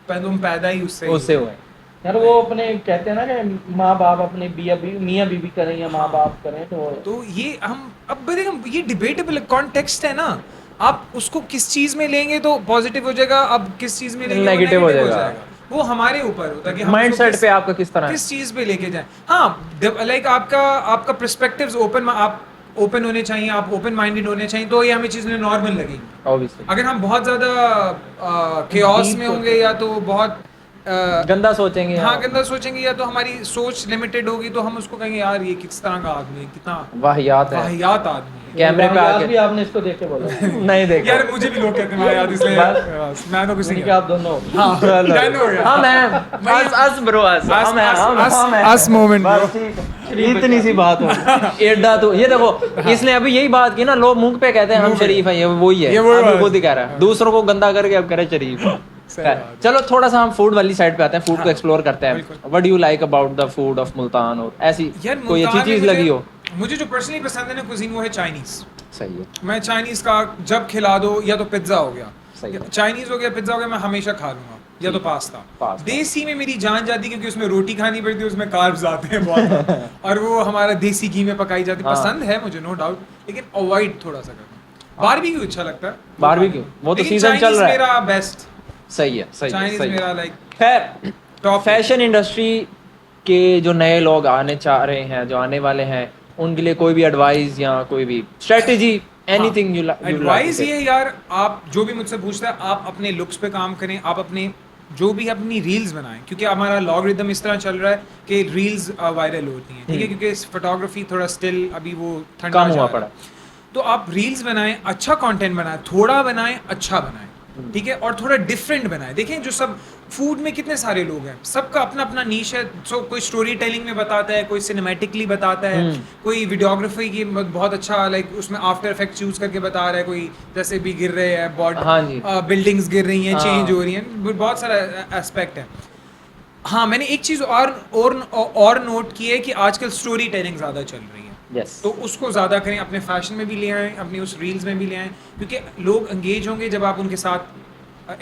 पहले हम पैदा ही उससे हुए। यार वो अपने कहते हैं ना कि माँ बाप अपने मियाँ बीवी करें या माँ बाप करें, तो ये हम अब देखो ये डिबेटेबल कॉन्टेक्स्ट है ना, आप उसको किस चीज में लेंगे तो पॉजिटिव हो जाएगा, अब किस चीज में लेंगे Negative वो हो negative जाएगा। वो हमारे ऊपर होता है कि हम माइंडसेट उसको पे आपका किस तरह है। किस चीज पे लेके जाएं। हाँ, लाइक आपका पर्सपेक्टिव्स ओपन, आप ओपन होने चाहिए, आप ओपन माइंडेड होने चाहिए, तो ये हमें चीजें नॉर्मल लगेंगी। ऑब्वियसली अगर हम बहुत ज्यादा केओस Deep में होंगे या तो बहुत गंदा सोचेंगे। हाँ गंदा सोचेंगे या तो हमारी सोच लिमिटेड होगी, तो हम उसको कहेंगे यार ये किस तरह का आदमी है, कितना वाहियात है। वाहियात आदमी है। कैमरे पे वाहियात आके भी आपने इसको देख के बोला नहीं देखा यार मुझे भी लोग कहते हैं यार, इसलिए बस। मैं तो कुछ नहीं कि आप दोनों हाँ चलो। done हो गया। हाँ मैं अस ब्रो अस हम हैं, हम हैं। अस मोमेंट बस ठीक है। इतनी सी बात हो एडा तो ये देखो इसने अभी यही बात की ना, लोग मुंह पे कहते हैं हम मुंह पे। शरीफ हैं, ये वही है, ये वही अभी बात खुद ही कह रहा है, दूसरों को गंदा करके अब करे शरीफ। सही बात है। चलो थोड़ा सा हम फूड वाली साइड पे आते हैं, फूड को एक्सप्लोर करते हैं। बिल्कुल। What do you like about the food of Multan, और ऐसी यार कोई अच्छी मुल्तान में चीज लगी हो? मुझे जो पर्सनली पसंद है ना कुजीन, वो है चाइनीज। सही है। मैं चाइनीज का जब खिला दो, या तो पिज्जा हो गया, सही है। चाइनीज हो गया, पिज्जा हो गया, मैं हमेशा खा लूंगा, या तो पास्ता। देसी में मेरी जान जाती है क्योंकि उसमें रोटी खानी पड़ती है, उसमें कार्ब्स आते हैं बहुत और वो हमारा देसी घी में पकाई जाती है। हाँ। पसंद है मुझे नो डाउट, लेकिन अवॉइड थोड़ा सा करता हूँ। बारबेक्यू अच्छा लगता है, बारबेक्यू वो तो लेकिन सीजन चल Chinese रहा है। मेरा बेस्ट, सही है, सही है, चाइनीज सही है। मेरा लाइक खैर टॉप फैशन इंडस्ट्री के जो नए लोग आने चाह रहे हैं, जो आने वाले हैं, उनके लिए कोई भी एडवाइस या कोई भी स्ट्रेटजी, एनीथिंग यू एडवाइस ये है यार, आप जो भी मुझसे पूछता है, आप अपने लुक्स पे काम करें, आप अपने जो भी अपनी रील्स बनाएं, क्योंकि हमारा लॉगरिदम इस तरह चल रहा है कि रील्स वायरल होती हैं, ठीक है, क्योंकि फोटोग्राफी थोड़ा स्टिल अभी वो ठंडा कम हुआ जा रहा है। पड़ा। तो आप रील्स बनाएं, अच्छा कंटेंट बनाएं, थोड़ा बनाएं, अच्छा बनाएं, ठीक है, और थोड़ा डिफरेंट बनाएं। देखें जो सब फूड में कितने सारे लोग हैं, सबका अपना अपना नीश है। सो कोई स्टोरी टेलिंग में बताता है, कोई सिनेमैटिकली बताता है, कोई वीडियोग्राफी की बहुत अच्छा लाइक उसमें आफ्टर इफेक्ट्स यूज करके बता रहा है, कोई जैसे भी गिर रहे हैं बॉडी, हाँ जी। बिल्डिंग्स गिर रही हैं, हाँ। चेंज हो रही हैं, बहुत सारा एस्पेक्ट है। हाँ, मैंने एक चीज़ और नोट की है कि आजकल स्टोरी टेलिंग ज़्यादा चल रही है, यस तो उसको ज़्यादा करें, अपने फैशन में भी ले आएँ, अपनी उस रील्स में भी ले आएँ, क्योंकि लोग एंगेज होंगे जब आप उनके साथ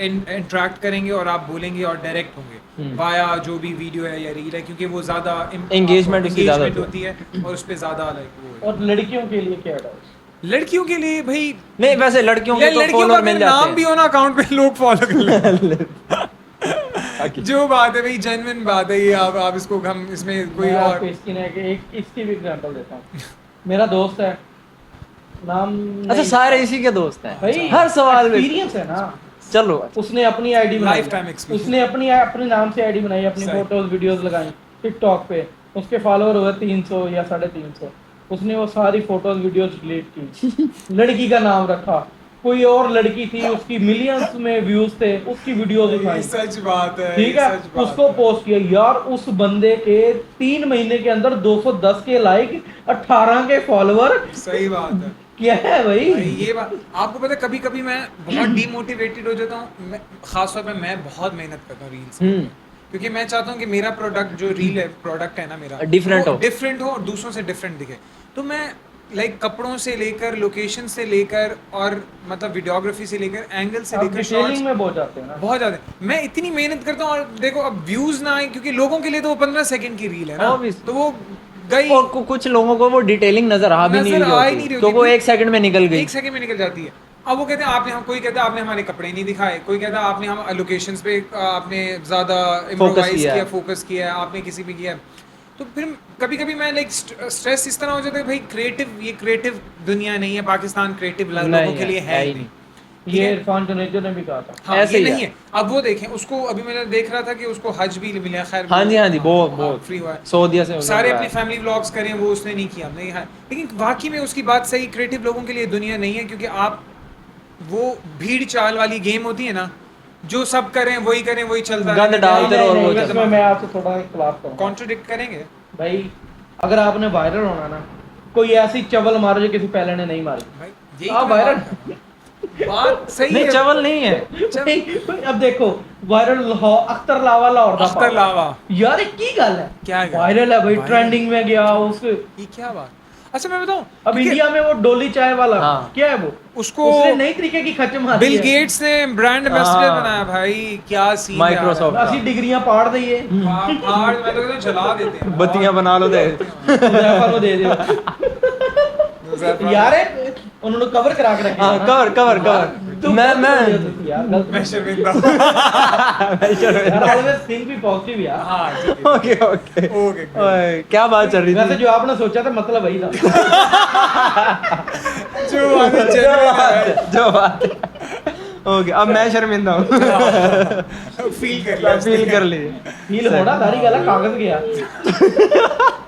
इंटरेक्ट करेंगे और आप बोलेंगे और डायरेक्ट होंगे वाया जो भी वीडियो है या रील है, क्योंकि वो ज़्यादा Engagement उसकी ज़्यादा होती है और उस पर ज़्यादा लाइक वो है। और लड़कियों के लिए क्या एडवाइस? लड़कियों के लिए भाई, नहीं वैसे लड़कियों के यार तो लड़कियों का फॉलोअर मिल अगर जाते नाम हैं। भी हो ना अकाउंट पे, लोग फॉलो कर लेते जो बात है भाई, जेन्युइन बात है ये, आप इसको हम इसमें कोई मैं और आपको इसकी ना एक इसकी भी एग्जांपल देता हूँ। मेरा दोस्त है, नाम अच्छा नहीं- सारे इसी के दोस्त हैं भाई हर सवाल में। एक्सपीरियंस है ना। चलो उसने अपनी आईडी बनाई, Lifetime experience। उसने अपने नाम से आईडी बनाई, अपनी सही। फोटोज वीडियोस लगाई टिकटॉक पे, उसके फॉलोअर हुए 300 या 350। उसने वो सारी फोटोज वीडियोस डिलीट की, लड़की का नाम रखा, कोई और लड़की थी, उसकी मिलियंस में व्यूज थे, उसकी वीडियोस ये उठाई, सच बात है, ठीक ये है, सच बात उसको है। पोस्ट किया। यार उस बंदे के 3 महीने के अंदर 210 के लाइक, 18 के फॉलोअर, सही बात है क्या है भाई? भाई, ये बात आपको पता है, कभी कभी मैं बहुत डीमोटिवेटेड हो जाता हूँ। खासतौर पे मैं बहुत मेहनत करता हूँ रील्स में, क्योंकि मैं चाहता हूँ कि मेरा प्रोडक्ट जो रील है, प्रोडक्ट है ना मेरा, Different हो। डिफरेंट हो और दूसरों से डिफरेंट दिखे। तो मैं लाइक कपड़ों से लेकर, लोकेशन से लेकर, और मतलब वीडियोग्राफी से लेकर, एंगल से आप लेकर, डिटेलिंग शॉर्ट्स में बहुत जाते हैं ना। बहुत ज्यादा। मैं इतनी मेहनत करता हूँ और देखो अब व्यूज ना आए, क्योंकि लोगों के लिए तो वो 15 सेकंड की रील है ना, Obviously। तो वो गई, और कुछ लोगों को वो डिटेलिंग नजर आ भी नहीं नजर रही आ ही होती, नहीं रही तो होती। वो 1 सेकंड में निकल गई। 1 सेकंड में निकल जाती है। अब वो कहते हैं आपने कोई कहता है आपने हमारे कपड़े नहीं दिखाए, कोई कहता है आपने हम लोकेशंस पे आपने ज्यादा इम्प्रोवाइज किया, फोकस किया है, आपने किसी पे किया। तो फिर कभी कभी मैं लाइक स्ट्रेस इस तरह हो जाता है भाई, ये क्रिएटिव दुनिया नहीं है, पाकिस्तान क्रिएटिव लोगों के लिए है ही नहीं। ये इरफान जुनेजो ने भी कहा था। हाँ, ऐसे ये ही नहीं है। अब वो देखें, उसको अभी मैंने देख रहा था कि उसको हज भी मिला, खैर हाँ जी बहुत फ्री हुआ है, सऊदीया से सारे अपनी फैमिली व्लॉग्स करें, वो उसने नहीं किया, नहीं है। लेकिन वाकई में उसकी बात सही, क्रिएटिव लोगों के लिए दुनिया नहीं है, क्योंकि आप वो भीड़ चाल वाली गेम होती है ना, जो सब करें वही चलता गंद डालते रहो और वो नहीं, इसमें मैं आपसे थोड़ा इख्तिलाफ करूंगा। कॉन्ट्रडिक्ट करेंगे भाई अगर आपने वायरल होना ना, कोई ऐसी चवल मारो जो किसी पहले ने नहीं मारी। भाई। यही हाँ, तो मैं वायरल। बात कर रहा हूँ। बात सही नहीं है। चवल नहीं है। नहीं, अब देखो वायरल हो अख्तर लावा लाहौर दा अख्तर पाव। लावा यार ये की गल है, क्या गल? वायरल है भाई, वायरल। ट्रेंडिंग में गया उस। ये क्या बात? अच्छा मैं बताऊं, अब क्योंकि इंडिया में वो डोली चाय वाला हाँ। क्या है वो, उसको उसने नई तरीके की खच मारी बिल है। गेट्स ने ब्रांड एम्बेसडर हाँ। बनाया भाई, क्या सीन है यार। Microsoft। असली डिग्रियां पाड़ दइए, फाड़ मैं तो कहता हूं जला देते हैं। बत्तियां बना लो दे। हुज़ैफा को दे दियो। हुज़ैफा यार उन्होंने कवर करा के रखे हाँ, कवर कवर कवर। तुम मैं यार गलत मैं शर्मिंदा हूं। यार ऑलवेज थिंक बी पॉजिटिव यार। हाँ ठीक है। Okay okay okay, good। ओए, क्या बात चल रही वैसे थी? जो आपने सोचा था मतलब वही था। जो बात है, जो genuine बात है। है, जो बात है। ओके, अब मैं शर्मिंदा हूँ। फील कर लिया फील कर ली। फील होना दारी गला कागज गया।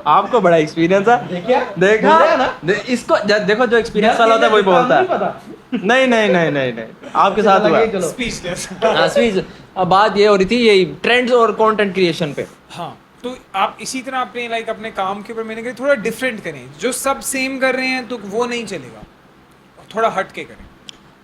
आपको बड़ा एक्सपीरियंस है। देखिए देखा बोल रहा है ना? इसको देखो, जो एक्सपीरियंस वाला होता है वही बोलता है। पता नहीं नहीं नहीं नहीं नहीं, आपके साथ हुआ। चलो स्पीचलेस। हाँ, स्वीज। अब बात ये हो रही थी यही ट्रेंड्स और कंटेंट क्रिएशन पे। हाँ, तो आप इसी तरह अपने अपने काम के ऊपर मैंने कहा थोड़ा डिफरेंट करें। जो सब सेम कर रहे हैं तो वो नहीं चलेगा, थोड़ा हट के करें।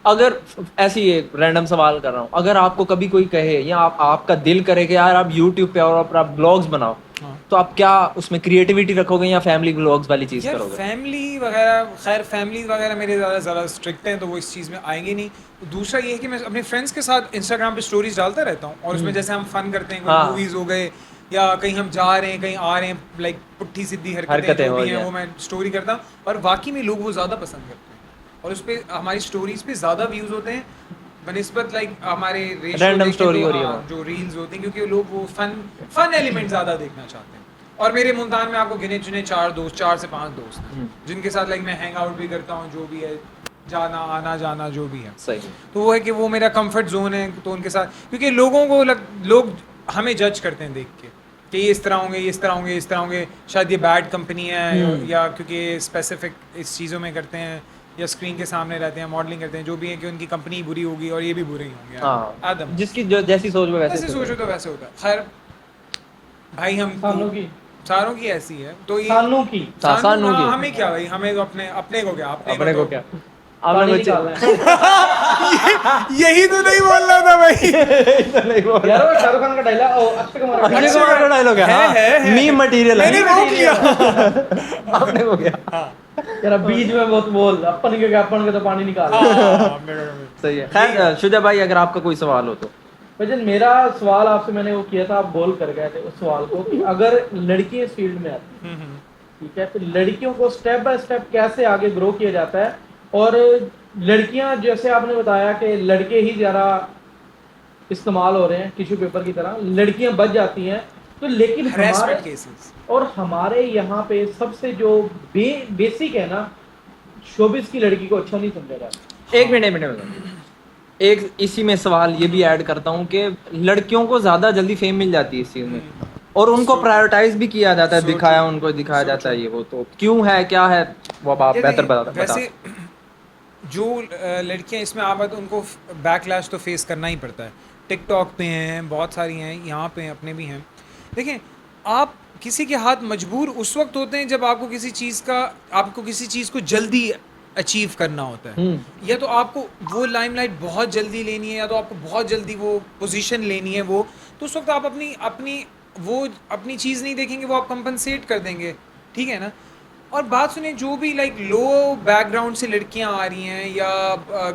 अगर ऐसी एक रैंडम सवाल कर रहा हूँ, अगर आपको कभी कोई कहे या आपका दिल करे कि यार आप YouTube पे और आप ब्लॉग्स बनाओ, हाँ। तो आप क्या उसमें क्रिएटिविटी रखोगे या फैमिली ब्लॉग्स वाली चीज यार करोगे? फैमिली वगैरह, खैर फैमिली वगैरह मेरे ज़्यादा स्ट्रिक्ट हैं तो वो इस चीज़ में आएंगे नहीं। दूसरा ये है कि मैं अपने फ्रेंड्स के साथ इंस्टाग्राम पे स्टोरीज डालता रहता हूँ, और उसमें जैसे हम फन करते हैं, हाँ। मूवीज़ हो गए या कहीं हम जा रहे हैं कहीं आ रहे हैं, लाइक पुट्ठी सीधी हरकतें जो हो भी हैं गया। वो मैं स्टोरी करता हूँ, और वाकई में लोग वो ज़्यादा पसंद करते हैं, और उस पर हमारी स्टोरीज पे ज़्यादा व्यूज़ होते हैं बनिस्बत हमारे ratio Random देखें story तो, हो रही है हाँ, वहाँ। जो रील्स होती हैं, क्योंकि लोग वो फन एलिमेंट ज़्यादा देखना चाहते हैं। और मेरे मुल्तान में आपको गिने चुने 4 से 5 दोस्त हैं जिनके साथ मैं हैंग आउट भी करता हूँ, जो भी है जाना आना जाना जो भी है। सही। तो वो है कि वो मेरा कंफर्ट जोन है, तो उनके साथ, क्योंकि लोगों को लोग हमें जज करते हैं देख के कि ये इस तरह होंगे, ये इस तरह होंगे, इस तरह होंगे, शायद ये बैड कंपनी है, या क्योंकि स्पेसिफिक इस चीज़ों में करते हैं या स्क्रीन के सामने रहते हैं, मॉडलिंग करते हैं, जो भी है कि उनकी कंपनी बुरी होगी और ये भी बुरे ही होंगे। हाँ, आदम जिसकी जो जैसी सोच में वैसे वैसे सोचो तो वैसे होता है। खैर भाई हम सारों की ऐसी है, तो ये सानू की सानू की। हमें क्या भाई, हमें तो अपने को क्या, अपने को तो- क्या पानी आपने निकालना है। यही तो नहीं बोलना था भाई। यार वो शाहरुख खान का डायलॉग, ओ अक्षय कुमार का अक्षय dialogue। कुमार का डायलॉग है, मीम मटेरियल मैंने है। रोक लिया। आपने को क्या? यार बीच में बहुत बोल अपन के तो पानी निकाल। सही है। खैर शुजा भाई, अगर आपका कोई सवाल हो तो। वजन मेरा सवाल आपसे मैंने वो किया था, आप बोल कर गए थे उस सवाल को कि अगर लड़की इस फील्ड में आती, ठीक है, तो लड़कियों को स्टेप बाय स्टेप कैसे आगे ग्रो किया जाता है, और लड़कियां जैसे आपने बताया कि लड़के ही ज़्यादा इस्तेमाल हो रहे हैं टिश्यू पेपर की तरह, लड़कियां बच जाती हैं, तो लेकिन हमारे केसेस और हमारे यहाँ पे सबसे जो बेसिक है ना, शोबिस की लड़की को अच्छा नहीं समझा जाता। एक मिनट एक इसी में सवाल ये भी ऐड करता हूँ कि लड़कियों को ज्यादा जल्दी फेम मिल जाती है इस चीज में, और उनको प्रायोरिटाइज भी किया जाता है, दिखाया उनको दिखाया जाता है, ये वो तो क्यों है, क्या है, वो अब आप बेहतर बता। वैसे जो लड़कियां इसमें आ पाते उनको बैकलैश तो फेस करना ही पड़ता है। टिकटॉक पे हैं, बहुत सारी हैं, यहाँ पे अपने भी हैं। देखें, आप किसी के हाथ मजबूर उस वक्त होते हैं जब आपको किसी चीज़ को जल्दी अचीव करना होता है, या तो आपको वो लाइमलाइट बहुत जल्दी लेनी है, या तो आपको बहुत जल्दी वो पोजीशन लेनी है, वो तो उस वक्त आप अपनी चीज़ नहीं देखेंगे, वो आप कंपनसेट कर देंगे, ठीक है ना। और बात सुने, जो भी लो बैकग्राउंड से लड़कियां आ रही हैं या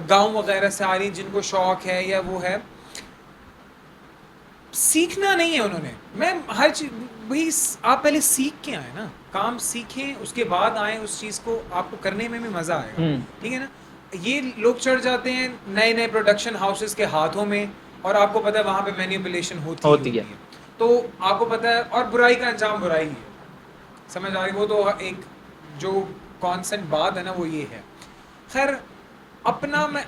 गांव वगैरह से आ रही हैं जिनको शौक है या वो है, सीखना नहीं है उन्होंने। मैं हर चीज भाई, आप पहले सीख के आए ना, काम सीखें, उसके बाद आए, उस चीज़ को आपको करने में भी मज़ा आएगा, ठीक है ना। ये लोग चढ़ जाते हैं नए नए प्रोडक्शन हाउसेस के हाथों में, और आपको पता है वहाँ पे मैनिपुलेशन होती है, तो आपको पता है, और बुराई का अंजाम बुराई है, समझ आ रही। वो तो एक जो कॉन्सेंट बात है ना, वो ये है। खैर अपना मैं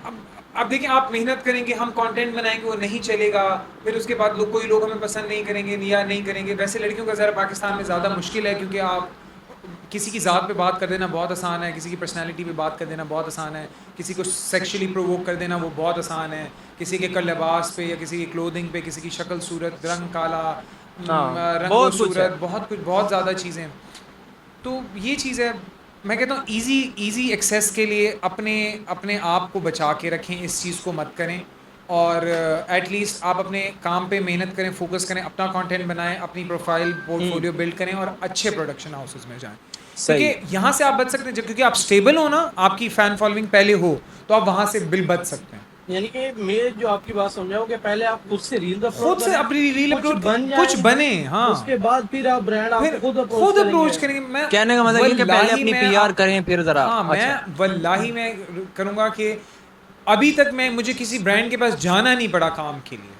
अब देखिए, आप मेहनत करेंगे, हम कंटेंट बनाएंगे, वो नहीं चलेगा, फिर उसके बाद कोई लोग हमें पसंद नहीं करेंगे या नहीं करेंगे। वैसे लड़कियों का ज़रा पाकिस्तान में ज़्यादा मुश्किल है, क्योंकि आप किसी की ज़ात पे बात कर देना बहुत आसान है, किसी की पर्सनालिटी पे बात कर देना बहुत आसान है, किसी को सेक्सुअली प्रोवोक कर देना वो बहुत आसान है, किसी के लिबास पे या किसी की क्लोथिंग पे, किसी की शक्ल सूरत, रंग काला, रंग सूरत, बहुत कुछ, बहुत ज़्यादा चीज़ें। तो ये चीज़ है, मैं कहता हूँ इजी एक्सेस के लिए अपने आप को बचा के रखें, इस चीज़ को मत करें और एटलीस्ट आप अपने काम पे मेहनत करें, फोकस करें, अपना कंटेंट बनाएं, अपनी प्रोफाइल पोर्टफोलियो बिल्ड करें और अच्छे प्रोडक्शन हाउसेस में जाएं। क्योंकि यहाँ से आप बच सकते हैं, जब क्योंकि आप स्टेबल हो ना, आपकी फैन फॉलोइंग पहले हो तो आप वहाँ से बच सकते हैं। यानी कि मैं जो आपकी बात समझा हूँ कि पहले आप खुद से रील खुद से अपनी रील अपलोड कुछ बने, हाँ, उसके बाद फिर आप ब्रांड आपको खुद अप्रोच करेंगे। मैं कहने का मतलब ये कि पहले अपनी पीआर करें फिर जरा। हाँ, मैं वल्लाही मैं करूँगा कि अभी तक मुझे किसी ब्रांड के पास जाना नहीं पड़ा काम के लिए,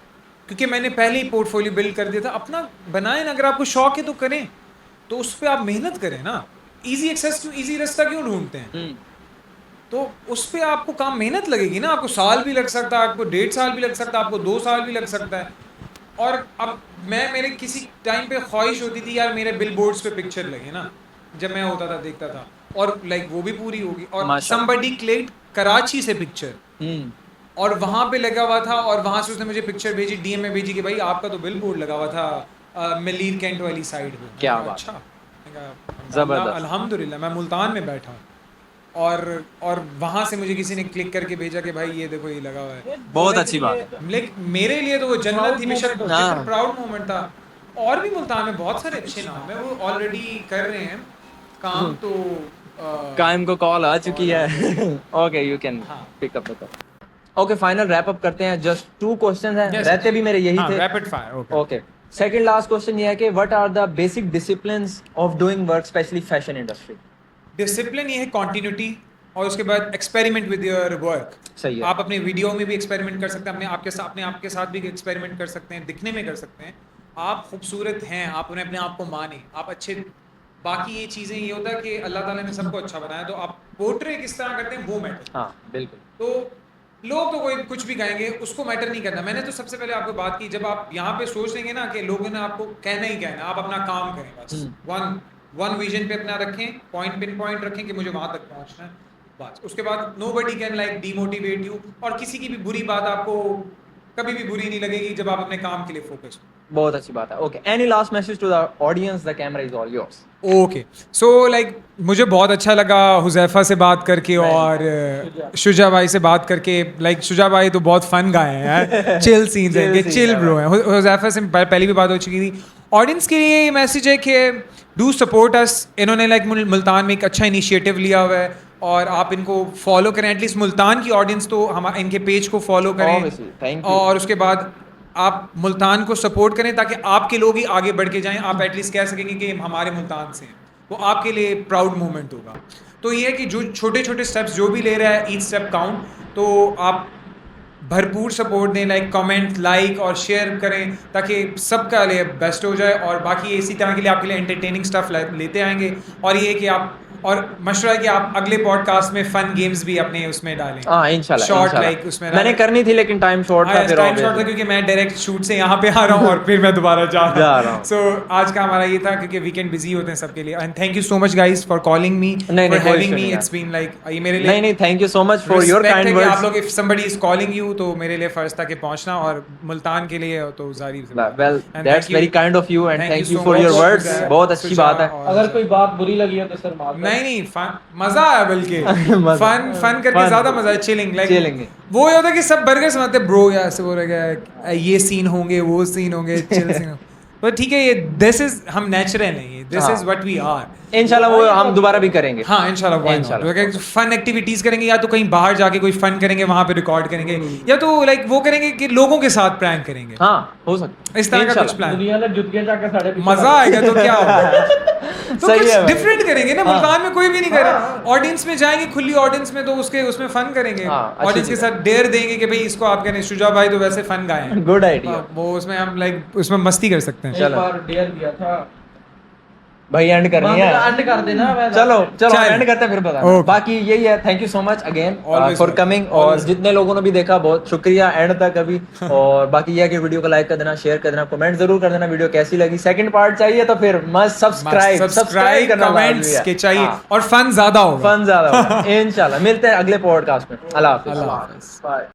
क्योंकि मैंने पहले ही पोर्टफोलियो बिल्ड कर दिया था। अपना बनाएं ना, अगर आपको शौक है तो करें, तो उस पर आप मेहनत करें ना। इजी एक्सेस क्यों, इजी रास्ता क्यों ढूंढते हैं? तो उस पर आपको काम मेहनत लगेगी ना। आपको साल भी लग सकता है, आपको 1.5 साल भी लग सकता है, आपको 2 साल भी लग सकता है। और अब मेरे किसी टाइम पे ख्वाहिश होती थी यार मेरे बिल बोर्ड्स पे पिक्चर लगे ना, जब मैं होता था देखता था, और लाइक वो भी पूरी होगी। और समबडी क्लिक्ड कराची से पिक्चर और वहाँ पे लगा हुआ था, और वहाँ से उसने मुझे पिक्चर भेजी, डीएम में भेजी कि भाई आपका तो बिल बोर्ड लगा हुआ था मलीर कैंट वाली साइड पे। क्या बात, अच्छा, जबरदस्त, अल्हम्दुलिल्लाह मैं मुल्तान में बैठा हूँ और वहाँ से मुझे किसी ने क्लिक करके भेजा कि भाई ये देखो ये लगा हुआ है। बहुत अच्छी बात है। लेकिन मेरे लिए तो वो जन्नत थी, बेशक प्राउड मोमेंट था। और भी मुल्तान में बहुत सारे अच्छे नाम है, वो ऑलरेडी कर रहे हैं काम। तो कायम को कॉल आ चुकी है। Okay, you can pick up the call. Okay, final wrap up करते हैं। जस्ट 2 क्वेश्चंस हैं, रहते भी मेरे यही थे, rapid fire. Okay, second last question ये है कि what are the basic disciplines of doing work, specially fashion industry? Discipline ये है कॉन्टिन्यूटी, और उसके बाद एक्सपेरिमेंट विद योर वर्क। सही है। आप अपने वीडियो में भी एक्सपेरिमेंट कर सकते हैं, अपने आप के साथ भी एक्सपेरिमेंट कर सकते हैं, दिखने में कर सकते हैं। आप खूबसूरत हैं, आप उन्हें अपने आप को माने, आप अच्छे। बाकी ये चीज़ें ये होता है कि अल्लाह ताला ने सबको अच्छा बनाया, तो आप पोर्ट्रे किस तरह करते हैं वो मैटर। हाँ बिल्कुल। तो लोग तो कोई कुछ भी कहेंगे, उसको मैटर नहीं करना। मैंने तो सबसे पहले आपको बात की, जब आप यहाँ पे सोच लेंगे ना कि लोगों ने आपको कहना ही कहना, आप अपना काम करें बस। वन विजन पे अपना रखें, पिन पॉइंट रखें कि मुझे वहां तक पहुंचना है बस। उसके बाद nobody can like demotivate you, और किसी की भी बुरी बात आपको कभी भी बुरी नहीं लगेगी जब आप अपने काम के लिए फोकस हो। बहुत अच्छी बात है। Okay, any last message to the audience? The camera is all yours. Okay, so like मुझे बहुत अच्छा लगा हुज़ैफा से बात करके और शुजा भाई से बात करके। लाइक शुजा भाई तो बहुत फन गाए हैं यार, चिल सीन्स हैं, चिल ब्रो हैं। हुज़ैफा से पहले भी बात हो चुकी थी। ऑडियंस के लिए ये मैसेज है कि डू सपोर्ट अस। इन्होंने लाइक मुल्तान में एक अच्छा इनिशिएटिव लिया हुआ है और आप इनको फॉलो करें। एटलीस्ट मुल्तान की ऑडियंस तो हम इनके पेज को फॉलो करें, और उसके बाद आप मुल्तान को सपोर्ट करें ताकि आपके लोग ही आगे बढ़ के जाएं। आप एटलीस्ट कह सकेंगे कि हमारे मुल्तान से हैं, वो आपके लिए प्राउड मोमेंट होगा। तो ये है कि जो छोटे छोटे स्टेप्स जो भी ले रहा है, ईच स्टेप काउंट। तो आप भरपूर सपोर्ट दें, लाइक कमेंट, लाइक और शेयर करें ताकि सबका लिए बेस्ट हो जाए। और बाकी इसी तरह के लिए आपके लिए एंटरटेनिंग स्टफ लेते आएंगे। और ये कि आप, और मशवरा है कि आप अगले पॉडकास्ट में फन गेम्स भी अपने उसमें डालें। हाँ इंशाल्लाह, शॉर्ट लाइक उसमें मैंने करनी थी लेकिन टाइम शॉर्ट था, टाइम शॉर्ट था क्योंकि मैं डायरेक्ट शूट से यहाँ पे आ रहा हूँ और फिर मैं दोबारा जा रहा हूँ। सो आज का हमारा ये था क्योंकि वीकेंड बिजी होते हैं सबके लिए। And thank you so much guys for calling me, for having me. It's been like ये मेरे लिए नहीं thank you so much for your kind words. आप लोग if somebody is calling you तो मेरे लिए फर्स्ट था कि पहुंचना, और मुल्तान के लिए तो जारी। Well that's very kind of you and thank you for your words. बहुत अच्छी बात है। अगर कोई बात बुरी लगी हो तो सर माफ। नहीं मजा आया, बल्कि फन करके ज्यादा मजा है। चिलिंग लाइक वो ये होता है कि सब बर्गर समझते ब्रो यार से बोल रहा ये सीन होंगे, वो सीन होंगे, चिल सीन होंगे। तो ठीक है, ये दिस इज, हम नेचुरल हैं, ये this is what we are. इंशाल्लाह वो हम दोबारा भी करेंगे। हाँ इंशाल्लाह फन एक्टिविटीज करेंगे, या तो कहीं बाहर जाके कोई फन करेंगे, वहां पे रिकॉर्ड करेंगे, या तो लाइक वो करेंगे कि लोगों के साथ प्रैंक करेंगे। हाँ हो सकता है इस तरह का कुछ प्लान। दुनिया में जुतियां जाके साढ़े मजा आएगा तो क्या होगा। तो कुछ डिफरेंट करेंगे ना, मुल्तान में कोई भी नहीं करे। ऑडियंस में जाएंगे, खुली ऑडियंस में, तो उसमें फन करेंगे। ऑडियंस के साथ डेयर देंगे कि भाई इसको आप कहने शुजा भाई तो वैसे फन गाए हैं। Good idea. वो उसमें हम लाइक उसमें मस्ती कर सकते हैं। एक बार डेयर दिया था भाई, एंड करनी है, एंड कर देना। चलो एंड करते हैं फिर बता। बाकी यही है, thank you so much again for coming. और जितने लोगों ने भी देखा बहुत शुक्रिया एंड तक अभी। और बाकी ये है कि वीडियो को लाइक कर देना, शेयर कर देना, कमेंट जरूर कर देना वीडियो कैसी लगी। सेकंड पार्ट चाहिए तो फिर मस्ट सब्सक्राइब करना, कमेंट्स के चाहिए, और फन ज्यादा होगा। इंशाल्लाह। मिलते हैं अगले पॉडकास्ट में। अल्लाह हाफिज। बाय।